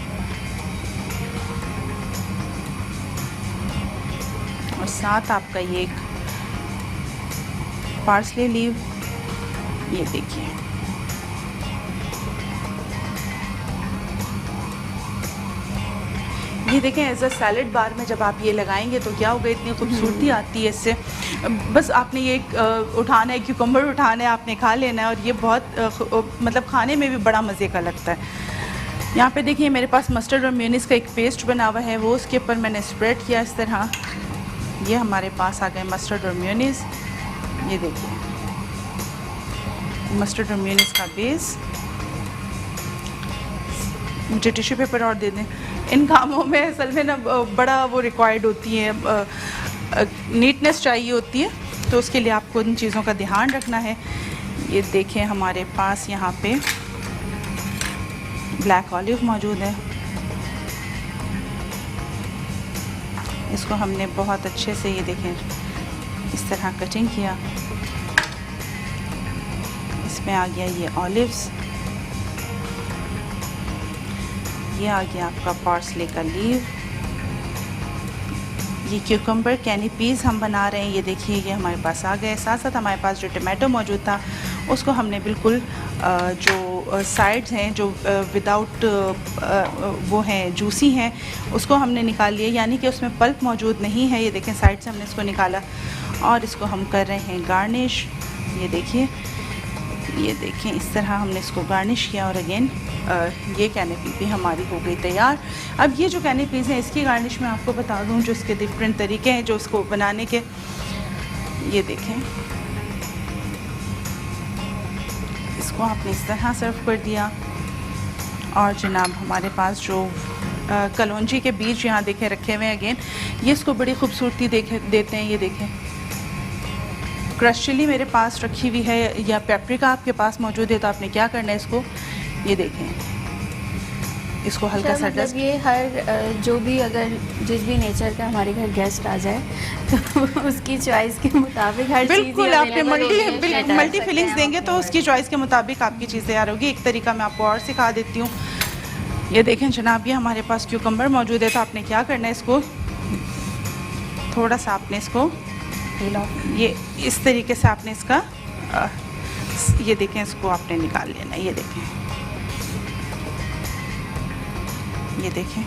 और साथ आपका ये एक पार्सले लीव। ये देखिए ये देखें एज अ सैलड बार में जब आप ये लगाएंगे तो क्या होगा, इतनी खूबसूरती आती है इससे। बस आपने ये उठाना है, क्यूकम्बर उठाना है, आपने खा लेना है और ये बहुत मतलब खाने में भी बड़ा मज़े का लगता है। यहाँ पे देखिए मेरे पास मस्टर्ड और मेयोनीज का एक पेस्ट बना हुआ है, वो उसके ऊपर मैंने स्प्रेड किया इस तरह। ये हमारे पास आ गए मस्टर्ड और मेयोनीज। ये देखिए मस्टर्ड और मेयोनीज का बेस। मुझे टिश्यू पेपर और दे दें। इन कामों में असल में ना बड़ा वो रिक्वायर्ड होती है, नीटनेस चाहिए होती है, तो उसके लिए आपको इन चीज़ों का ध्यान रखना है। ये देखें हमारे पास यहाँ पे ब्लैक ऑलिव मौजूद है। इसको हमने बहुत अच्छे से, ये देखें, इस तरह कटिंग किया। इसमें आ गया ये ऑलिव्स, ये आ गया आपका पार्सले का लीव। ये क्यूकम्बर कैनीपीज़ हम बना रहे हैं, ये देखिए ये हमारे पास आ गए। साथ साथ हमारे पास जो टमाटो मौजूद था उसको हमने बिल्कुल जो साइड्स हैं जो विदाउट वो हैं जूसी हैं, उसको हमने निकाल लिया, यानी कि उसमें पल्प मौजूद नहीं है। ये देखें साइड से हमने इसको निकाला और इसको हम कर रहे हैं गार्निश। ये देखिए, ये देखें इस तरह हमने इसको गार्निश किया। और अगेन ये कैनेपी भी हमारी हो गई तैयार। अब ये जो कैनेपीज़ हैं इसकी गार्निश मैं आपको बता दूं, जो इसके डिफरेंट तरीके हैं जो इसको बनाने के। ये देखें, इसको आपने इस तरह सर्व कर दिया। और जनाब हमारे पास जो कलौंजी के बीज यहाँ देखें रखे हुए हैं, अगेन ये इसको बड़ी खूबसूरती देते हैं। ये देखें क्रश चिली मेरे पास रखी हुई है, या पेपरिका आपके पास मौजूद है, तो आपने क्या करना है इसको, ये देखें, इसको हल्का सा डस्ट। ये हर जो भी अगर जिस भी नेचर का हमारे घर गेस्ट आ जाए तो उसकी चॉइस के मुताबिक हर चीज़ बिल्कुल आपने मल्टी फीलिंग्स देंगे तो उसकी चॉइस के मुताबिक आपकी चीज़ तैयार होगी। एक तरीका मैं आपको और सिखा देती हूँ। ये देखें जनाब, ये हमारे पास क्यूकम्बर मौजूद है, तो आपने क्या करना है, इसको थोड़ा सा आपने इसको ये इस तरीके से आपने इसका ये देखें, इसको आपने निकाल लेना। ये देखें, ये देखें,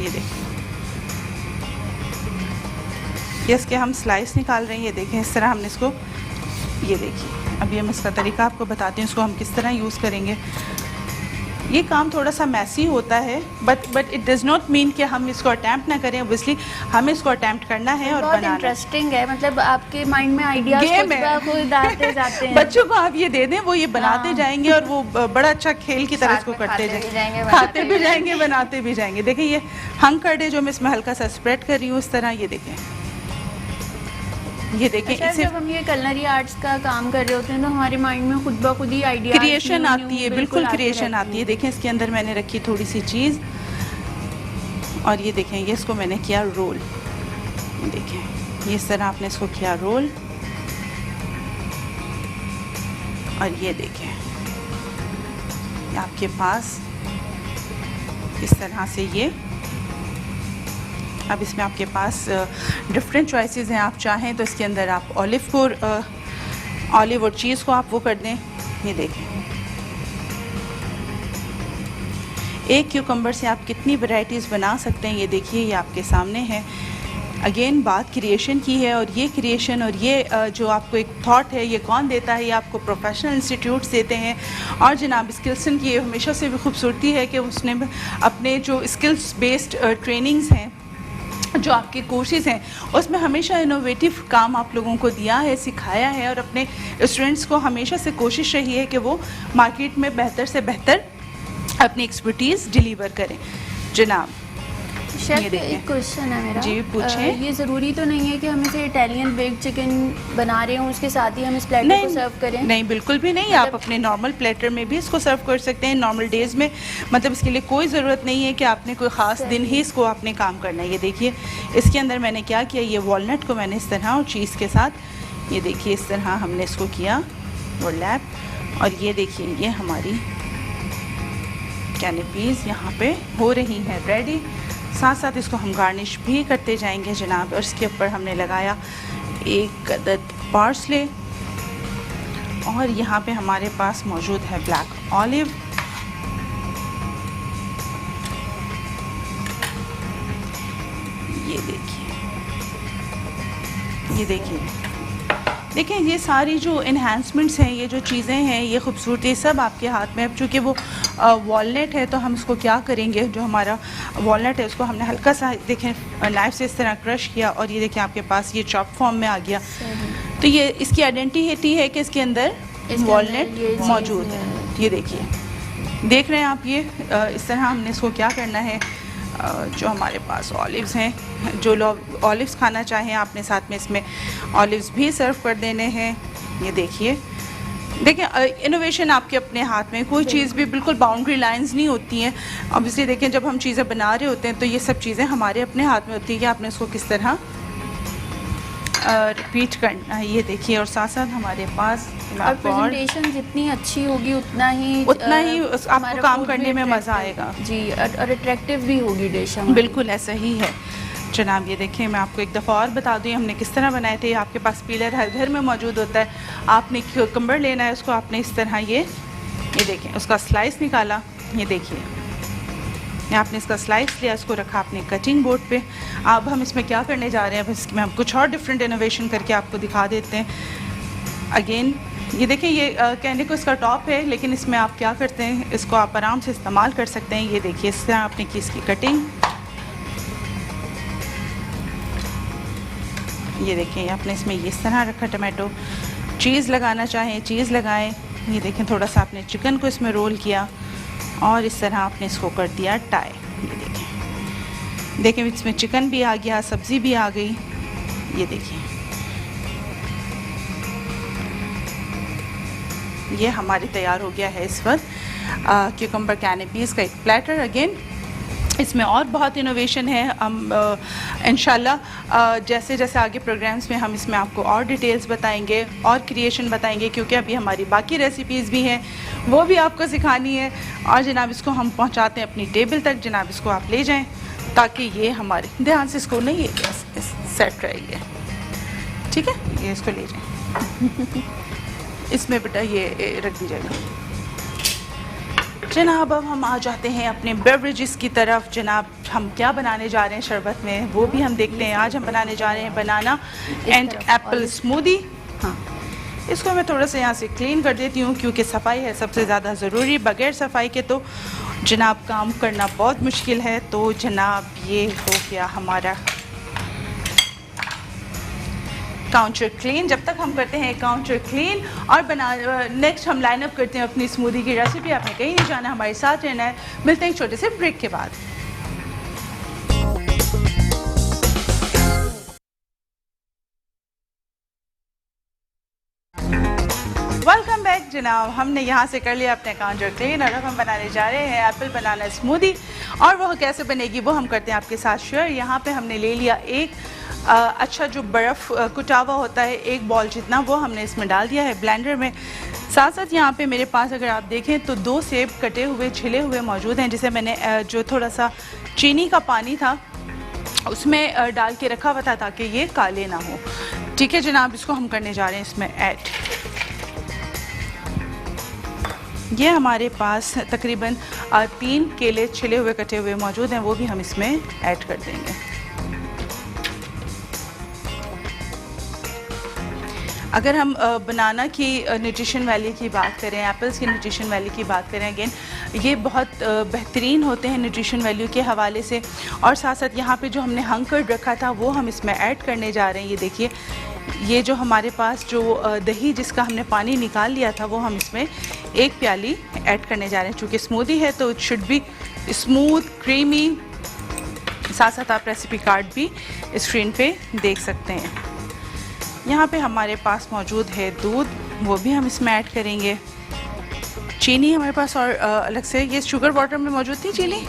ये देखें, ये इसके हम स्लाइस निकाल रहे हैं। ये देखें इस तरह हमने इसको, ये देखिए, अब ये मैं इसका तरीका आपको बताती हूँ, इसको हम किस तरह यूज़ करेंगे। ये काम थोड़ा सा मैसी होता है, but it does not mean कि हम इसको अटैम्प्ट ना करें। ऑब्वियसली हमें इसको अटैम्प्ट करना है और बनाना है। इंटरेस्टिंग है, मतलब आपके माइंड में आइडियाज खुद आते जाते हैं। बच्चों को आप ये दे दें, वो ये बनाते जाएंगे और वो बड़ा अच्छा खेल की तरह इसको करते जाएंगे, खाते भी जाएंगे, बनाते भी जाएंगे। देखिए ये हंग कर्ड जो मैं इसमें हल्का सा स्प्रेड कर रही हूँ इस तरह। ये देखें, ये देखें, अच्छा, जब हम ये कलनरी आर्ट्स का काम कर रहे होते हैं तो हमारे माइंड में खुद ब खुद ही आइडिया क्रिएशन आती है, बिल्कुल क्रिएशन आती है। देखें इसके अंदर मैंने रखी थोड़ी सी चीज़, और ये देखें ये इसको मैंने किया रोल। ये देखें, ये इस तरह आपने इसको किया रोल, और ये देखें आपके पास इस तरह से ये। अब इसमें आपके पास डिफरेंट चॉइसेस हैं। आप चाहें तो इसके अंदर आप ऑलिव और चीज़ को आप वो कर दें। ये देखें, एक क्यूकम्बर से आप कितनी वैरायटीज़ बना सकते हैं। ये देखिए, ये आपके सामने है। अगेन बात क्रिएशन की है, और ये क्रिएशन और ये जो आपको एक थॉट है, ये कौन देता है? ये आपको प्रोफेशनल इंस्टीट्यूट्स देते हैं। और जनाब स्किल्सन की ये हमेशा से भी खूबसूरती है कि उसने अपने जो स्किल्स बेस्ड ट्रेनिंग्स हैं, जो आपके कोर्सेज़ हैं, उसमें हमेशा इनोवेटिव काम आप लोगों को दिया है, सिखाया है, और अपने स्टूडेंट्स को हमेशा से कोशिश रही है कि वो मार्केट में बेहतर से बेहतर अपनी एक्सपर्टीज़ डिलीवर करें। जनाब शेफ, एक क्वेश्चन है मेरा। जी पूछें। ये ज़रूरी तो नहीं है कि हम इसे इटालियन बेक्ड चिकन बना रहे हों उसके साथ ही हम इस प्लेटर को सर्व करें? नहीं, बिल्कुल भी नहीं। आप अपने नॉर्मल प्लेटर में भी इसको सर्व कर सकते हैं, नॉर्मल डेज़ में। मतलब इसके लिए कोई ज़रूरत नहीं है कि आपने कोई ख़ास दिन ही इसको आपने काम करना है। ये देखिए इसके अंदर मैंने क्या किया, ये वॉलनट को मैंने इस तरह और चीज़ के साथ, ये देखिए इस तरह हमने इसको किया और लैप। और ये देखिए ये हमारी कैनेपीज़ यहाँ पे हो रही हैं रेडी। साथ साथ इसको हम गार्निश भी करते जाएंगे जनाब। और इसके ऊपर हमने लगाया एक अदद पार्सले, और यहाँ पे हमारे पास मौजूद है ब्लैक ऑलिव। ये देखिए, ये देखिए देखिए ये सारी जो इन्हांसमेंट्स हैं, ये जो चीज़ें हैं, ये खूबसूरती सब आपके हाथ में। अब चूँकि वो वॉलनट है तो हम इसको क्या करेंगे, जो हमारा वॉलनट है उसको हमने हल्का सा देखें नाइफ से इस तरह क्रश किया और ये देखें आपके पास ये चॉप फॉर्म में आ गया। तो ये इसकी आइडेंटिटी है कि इसके अंदर वॉलनट मौजूद है। ये देखिए, देख रहे हैं आप, ये इस तरह हमने इसको क्या करना है, जो हमारे पास ऑलिव्स हैं, जो लोग ऑलिव्स खाना चाहें आपने साथ में इसमें ऑलिव्स भी सर्व कर देने हैं। ये देखिए इनोवेशन आपके अपने हाथ में, कोई चीज़ भी बिल्कुल बाउंड्री लाइंस नहीं होती हैं। ऑब्वियसली देखें जब हम चीज़ें बना रहे होते हैं तो ये सब चीज़ें हमारे अपने हाथ में होती है कि आपने इसको किस तरह रिपीट करना है। ये देखिए, और साथ साथ हमारे पास और प्रेजेंटेशन जितनी अच्छी होगी उतना ही आपको काम करने में मज़ा आएगा जी, और अट्रैक्टिव भी होगी डिश। बिल्कुल ऐसा ही है जनाब। ये देखिए, मैं आपको एक दफ़ा और बता दूँ हमने किस तरह बनाए थे। आपके पास पीलर हर घर में मौजूद होता है। आपने क्यूकम्बर लेना है, उसको आपने इस तरह ये देखें उसका स्लाइस निकाला। ये देखिए, आपने इसका स्लाइस लिया, इसको रखा आपने कटिंग बोर्ड पे। अब हम इसमें क्या करने जा रहे हैं, बस इसमें हम कुछ और डिफरेंट इनोवेशन करके आपको दिखा देते हैं। अगेन ये देखें, ये कहने को इसका टॉप है, लेकिन इसमें आप क्या करते हैं, इसको आप आराम से इस्तेमाल कर सकते हैं। ये देखिए, इस तरह आपने की इसकी कटिंग। ये देखें, आपने इसमें इस तरह रखा टमाटो। चीज़ लगाना चाहें चीज़ लगाएं। ये देखें, थोड़ा सा आपने चिकन को इसमें रोल किया और इस तरह आपने इसको कर दिया टाई। ये देखें इसमें चिकन भी आ गया, सब्ज़ी भी आ गई। ये देखिए, ये हमारी तैयार हो गया है इस वक्त क्यूकम्बर कैनपीज़ का एक प्लेटर। अगेन इसमें और बहुत इनोवेशन है। हम इंशाल्लाह जैसे जैसे आगे प्रोग्राम्स में हम इसमें आपको और डिटेल्स बताएंगे और क्रिएशन बताएंगे, क्योंकि अभी हमारी बाकी रेसिपीज़ भी हैं, वो भी आपको सिखानी है। और जनाब इसको हम पहुंचाते हैं अपनी टेबल तक। जनाब इसको आप ले जाएं ताकि ये हमारे ध्यान से इसको नहीं ये सेट रहेगी, ठीक है। ये इसको ले जाएं इसमें बेटा ये रख दीजिएगा। जनाब अब हम आ जाते हैं अपने बेवरेजेस की तरफ। जनाब हम क्या बनाने जा रहे हैं शरबत में, वो भी हम देखते हैं। आज हम बनाने जा रहे हैं बनाना एंड एप्पल स्मूदी। हाँ, इसको मैं थोड़ा सा यहाँ से क्लीन कर देती हूँ, क्योंकि सफाई है सबसे ज़्यादा ज़रूरी। बगैर सफाई के तो जनाब काम करना बहुत मुश्किल है। तो जनाब ये हो गया हमारा काउंटर क्लीन। जब तक हम करते हैं काउंटर क्लीन और नेक्स्ट हम लाइन अप करते हैं अपनी स्मूदी की रेसिपी। आपने कहीं नहीं जाना, हमारे साथ रहना है। मिलते हैं एक छोटे से ब्रेक के बाद। वेलकम बैक जनाब। हमने यहाँ से कर लिया अपने काउंटर क्लीन और अब हम बनाने जा रहे हैं एप्पल बनाना स्मूदी। और वो कैसे बनेगी वो हम करते हैं आपके साथ शेयर। यहाँ पे हमने ले लिया एक अच्छा जो बर्फ़ कुटावा होता है, एक बॉल जितना, वो हमने इसमें डाल दिया है ब्लेंडर में। साथ साथ यहाँ पे मेरे पास अगर आप देखें तो 2 सेब कटे हुए छिले हुए मौजूद हैं, जिसे मैंने जो थोड़ा सा चीनी का पानी था उसमें डाल के रखा हुआ था ताकि ये काले ना हो। ठीक है जनाब, इसको हम करने जा रहे हैं इसमें ऐड। ये हमारे पास तकरीबन 3 केले छिले हुए कटे हुए मौजूद हैं, वो भी हम इसमें ऐड कर देंगे। अगर हम बनाना की न्यूट्रिशन वैल्यू की बात करें, एप्पल्स की न्यूट्रिशन वैल्यू की बात करें, अगेन ये बहुत बेहतरीन होते हैं न्यूट्रिशन वैल्यू के हवाले से। और साथ साथ यहाँ पे जो हमने हंग कर्ड रखा था वो हम इसमें ऐड करने जा रहे हैं। ये देखिए, ये जो हमारे पास जो दही जिसका हमने पानी निकाल लिया था वो हम इसमें 1 प्याली ऐड करने जा रहे हैं। चूँकि स्मूदी है तो it should be smooth creamy. साथ साथ आप रेसिपी कार्ड भी स्क्रीन पे देख सकते हैं। यहाँ पे हमारे पास मौजूद है दूध, वो भी हम इसमें ऐड करेंगे। चीनी हमारे पास और अलग से ये शुगर वाटर में मौजूद थी चीनी,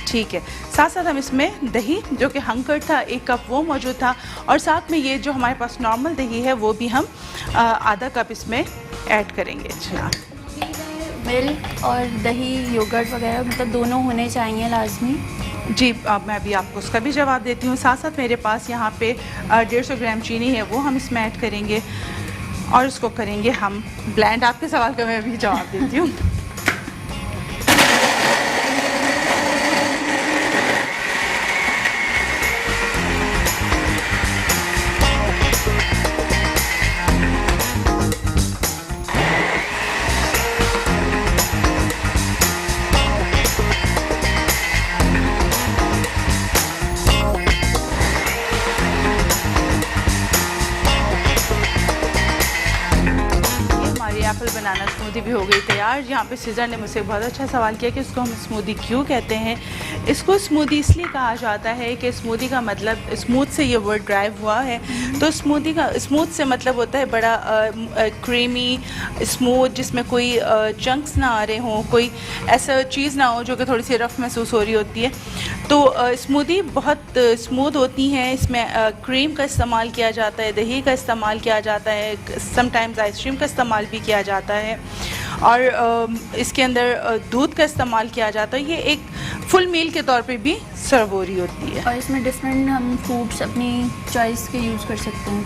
ठीक है। साथ साथ हम इसमें दही जो कि हंग कर्ड था 1 कप वो मौजूद था, और साथ में ये जो हमारे पास नॉर्मल दही है वो भी हम आधा कप इसमें ऐड करेंगे। मिल्क और दही योगर्ट वगैरह मतलब दोनों होने चाहिए लाजमी। जी, अब मैं अभी आपको उसका भी जवाब देती हूँ। साथ साथ मेरे पास यहाँ पे 150 ग्राम चीनी है, वो हम इसमें ऐड करेंगे और इसको करेंगे हम ब्लेंड। आपके सवाल का मैं अभी जवाब देती हूँ। बनाना स्मूदी भी हो गई तैयार। यहाँ पे सीजर ने मुझसे बहुत अच्छा सवाल किया कि इसको हम स्मूदी क्यों कहते हैं। इसको स्मूदी इसलिए कहा जाता है कि स्मूदी का मतलब, स्मूथ से ये वर्ड ड्राइव हुआ है, तो स्मूदी का स्मूथ से मतलब होता है बड़ा क्रीमी स्मूथ, जिसमें कोई चंक्स ना आ रहे हों, कोई ऐसा चीज़ ना हो जो कि थोड़ी सी रफ़ महसूस हो रही होती है। तो स्मूदी बहुत स्मूथ होती हैं। इसमें क्रीम का इस्तेमाल किया जाता है, दही का इस्तेमाल किया जाता है, समटाइम्स आइसक्रीम का इस्तेमाल भी किया जाता है, और इसके अंदर दूध का इस्तेमाल किया जाता है। ये एक फुल मील के तौर पे भी सर्व हो रही होती है। और इसमें डिफरेंट हम फ्रूट्स अपनी चॉइस के यूज़ कर सकते हैं।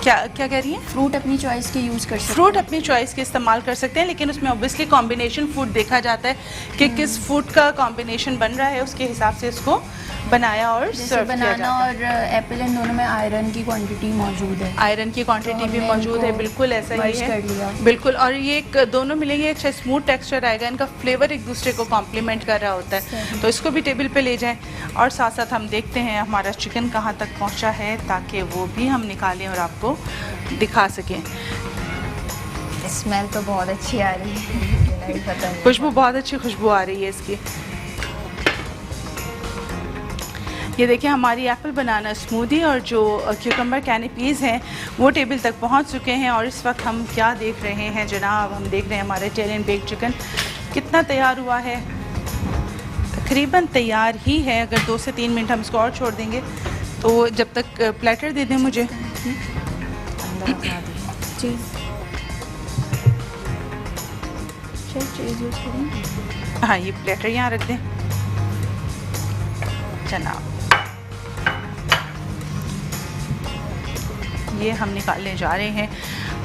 क्या क्या कह रही हैं? फ्रूट अपनी चॉइस के यूज़ कर सकते हैं। फ्रूट अपनी चॉइस के इस्तेमाल कर सकते हैं, लेकिन उसमें ऑब्वियसली कॉम्बिनेशन फूड देखा जाता है कि किस फूड का कॉम्बिनेशन बन रहा है, उसके हिसाब से इसको बनाया और सर्व किया जाता है। बनाना और एप्पल इन दोनों में आयरन की क्वांटिटी मौजूद है। आयरन की क्वांटिटी भी मौजूद है, बिल्कुल ऐसा ही है, कर लिया। बिल्कुल। और ये दोनों मिलेंगे, अच्छा स्मूथ टेक्सचर आएगा, इनका फ्लेवर एक दूसरे को कॉम्प्लीमेंट कर रहा होता है। तो इसको भी टेबल पे ले जाएं, और साथ साथ हम देखते हैं हमारा चिकन कहाँ तक पहुँचा है, ताकि वो भी हम निकालें और आपको दिखा सकें। स्मेल तो बहुत अच्छी आ रही है, पता नहीं। खुशबू, बहुत अच्छी खुशबू आ रही है इसकी। ये देखिए हमारी एप्पल बनाना स्मूदी और जो क्यूकम्बर कैनेपीज़ हैं वो टेबल तक पहुंच चुके हैं। और इस वक्त हम क्या देख रहे हैं जनाब, हम देख रहे हैं हमारा इटालियन बेक चिकन कितना तैयार हुआ है। तकरीबन तैयार ही है, अगर 2 से 3 मिनट हम इसको और छोड़ देंगे तो। जब तक प्लेटर दे दें मुझे। चीज़ यूज़ करें। हाँ, ये प्लेटर यहाँ रख दें जनाब। ये हम निकालने जा रहे हैं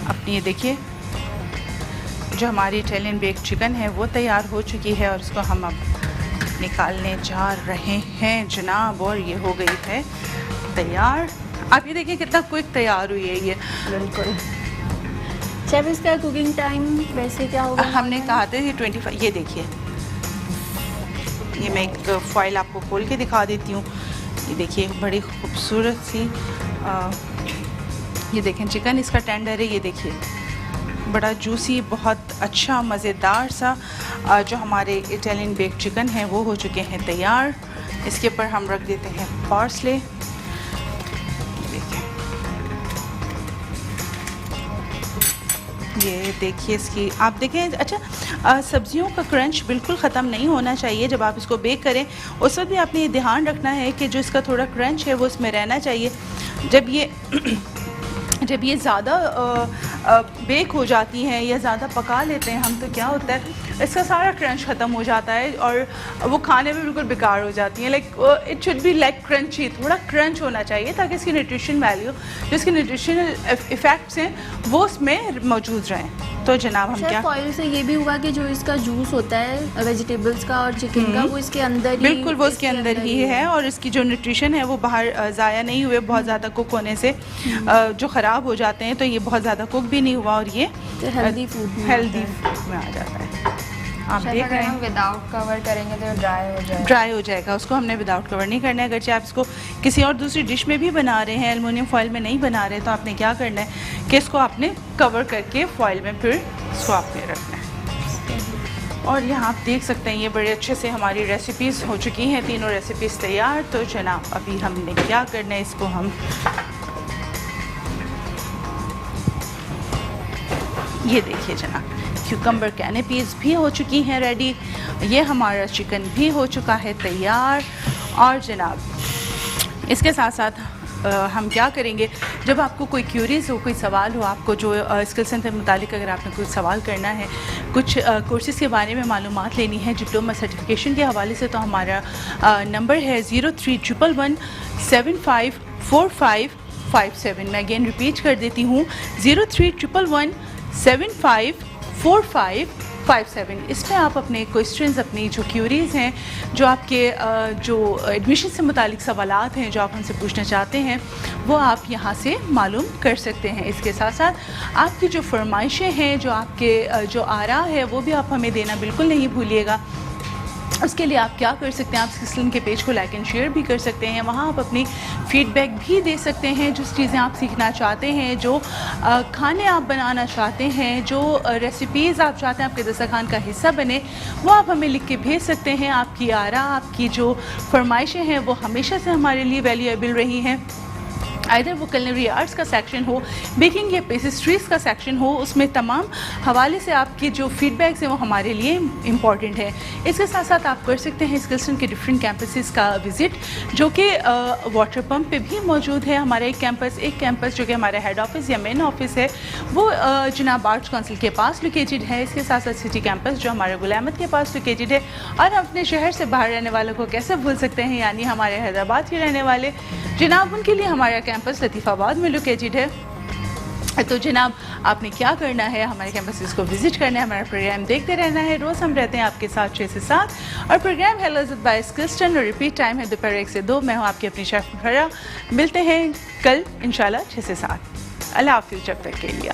अपनी, ये देखिए जो हमारी इटालियन बेक चिकन है वो तैयार हो चुकी है, और इसको हम अब निकालने जा रहे हैं जनाब। और ये हो गई है तैयार। आप ये देखिए कितना क्विक तैयार हुई है ये। बिल्कुल। जब इसका कुकिंग टाइम वैसे क्या होगा? हमने कहा था ये 25। ये देखिए, ये मैं एक फॉइल आपको खोल के दिखा देती हूँ। ये देखिए बड़ी खूबसूरत सी ये देखें चिकन इसका टेंडर है। ये देखिए बड़ा जूसी, बहुत अच्छा मज़ेदार सा जो हमारे इटालियन बेक चिकन है वो हो चुके हैं तैयार। इसके ऊपर हम रख देते हैं पार्सले। ये देखिए इसकी, आप देखें। अच्छा, सब्जियों का क्रंच बिल्कुल ख़त्म नहीं होना चाहिए जब आप इसको बेक करें। उस वक्त भी आपने ये ध्यान रखना है कि जो इसका थोड़ा क्रंच है वो इसमें रहना चाहिए। जब ये ज़्यादा बेक हो जाती हैं या ज़्यादा पका लेते हैं हम, तो क्या होता है इसका सारा क्रंच ख़त्म हो जाता है और वो खाने में बिल्कुल बेकार हो जाती हैं। Like it should be like crunchy, थोड़ा क्रंच होना चाहिए ताकि इसकी न्यूट्रिशन वैल्यू, जो इसके न्यूट्रिशनल इफ़ेक्ट्स हैं वो उसमें मौजूद रहें। तो जनाब हम क्या, फॉइल से ये भी हुआ कि जो इसका जूस होता है वेजिटेबल्स का और चिकन का, वो इसके अंदर ही, बिल्कुल वो इसके अंदर ही है, और इसकी जो न्यूट्रिशन है वो बाहर ज़ाया नहीं हुए बहुत ज़्यादा कुक होने से जो ख़राब हो जाते हैं। तो ये बहुत ज़्यादा कुक भी नहीं हुआ, और ये हेल्दी फूड में आ जाता है। आप देख रहे हैं विदाउट कवर करेंगे तो ड्राई हो जाएगा। उसको हमने विदाउट कवर नहीं करना है। अगरचे आप इसको किसी और दूसरी डिश में भी बना रहे हैं, एलुमिनियम फॉइल में नहीं बना रहे, तो आपने क्या करना है कि इसको आपने कवर करके फॉइल में फिर इसको आपने रखना है। और यहाँ आप देख सकते हैं ये बड़े अच्छे से हमारी रेसिपीज़ हो चुकी हैं, तीनों रेसिपीज़ तैयार। तो जनाब अभी हमने क्या करना है, इसको हम ये देखिए जनाब क्यूकम्बर कैनेपीज़ भी हो चुकी हैं रेडी। ये हमारा चिकन भी हो चुका है तैयार। और जनाब इसके साथ साथ हम क्या करेंगे, जब आपको कोई क्यूरीज हो, कोई सवाल हो, आपको जो स्किल सेंटर के मुतालिक अगर आपने कोई सवाल करना है, कुछ कोर्सेज़ के बारे में मालूमात लेनी है डिप्लोमा सर्टिफिकेशन के हवाले से, तो हमारा नंबर है 0311 754557। मैं अगेन रिपीट कर देती हूँ, 0311 754557। इसमें आप अपने क्वेश्चंस, अपनी जो क्यूरीज़ हैं, जो आपके जो एडमिशन से मुतालिक सवालात हैं जो आप हमसे पूछना चाहते हैं, वो आप यहाँ से मालूम कर सकते हैं। इसके साथ साथ आपकी जो फरमाइशें हैं, जो आपके जो आरा है, वो भी आप हमें देना बिल्कुल नहीं भूलिएगा। उसके लिए आप क्या कर सकते हैं, आप स्किल्सन के पेज को लाइक एंड शेयर भी कर सकते हैं, वहाँ आप अपनी फीडबैक भी दे सकते हैं, जिस चीज़ें आप सीखना चाहते हैं, जो खाने आप बनाना चाहते हैं, जो रेसिपीज़ आप चाहते हैं आपके दस्तरखान का हिस्सा बने, वो आप हमें लिख के भेज सकते हैं। आपकी आरा, आपकी जो फरमाइशें हैं वो हमेशा से हमारे लिए वैल्यूएबल रही हैं। आइदर वो कुलिनरी आर्ट्स का सेक्शन हो, बेकिंग या पेस्ट्रीज़ का सेक्शन हो, उसमें तमाम हवाले से आपकी जो फीडबैक्स हैं वो हमारे लिए इम्पॉर्टेंट है। इसके साथ साथ आप कर सकते हैं स्किल्सन के डिफरेंट कैंपसेस का विज़िट, जो कि वाटर पम्प पे भी मौजूद है हमारा एक कैंपस जो कि हमारा हेड ऑफिस या मेन ऑफिस है वो जनाब आर्ट्स काउंसिल के पास लोकेटेड है। इसके साथ साथ सिटी कैंपस जो हमारे गुल अहमद के पास लोकेटेड है। और हम अपने शहर से बाहर रहने वालों को कैसे भूल सकते हैं, यानी हमारे हैदराबाद के रहने वाले जनाब, उनके लिए हमारा कैंपस लतीफ़ाबाद में लोकेटेड है। तो जनाब आपने क्या करना है, हमारे कैंपसेस को विज़िट करना है, हमारा प्रोग्राम देखते रहना है। रोज़ हम रहते हैं आपके साथ 6 से 7 और प्रोग्राम है लज़्ज़त बाय स्किल्सन और रिपीट टाइम है दोपहर 1 से 2। मैं हूँ आपकी अपनी शेफ मुहर्रा। मिलते हैं कल इंशाल्लाह 6 से 7। अल्लाह हाफ़िज़ जब तक के लिए।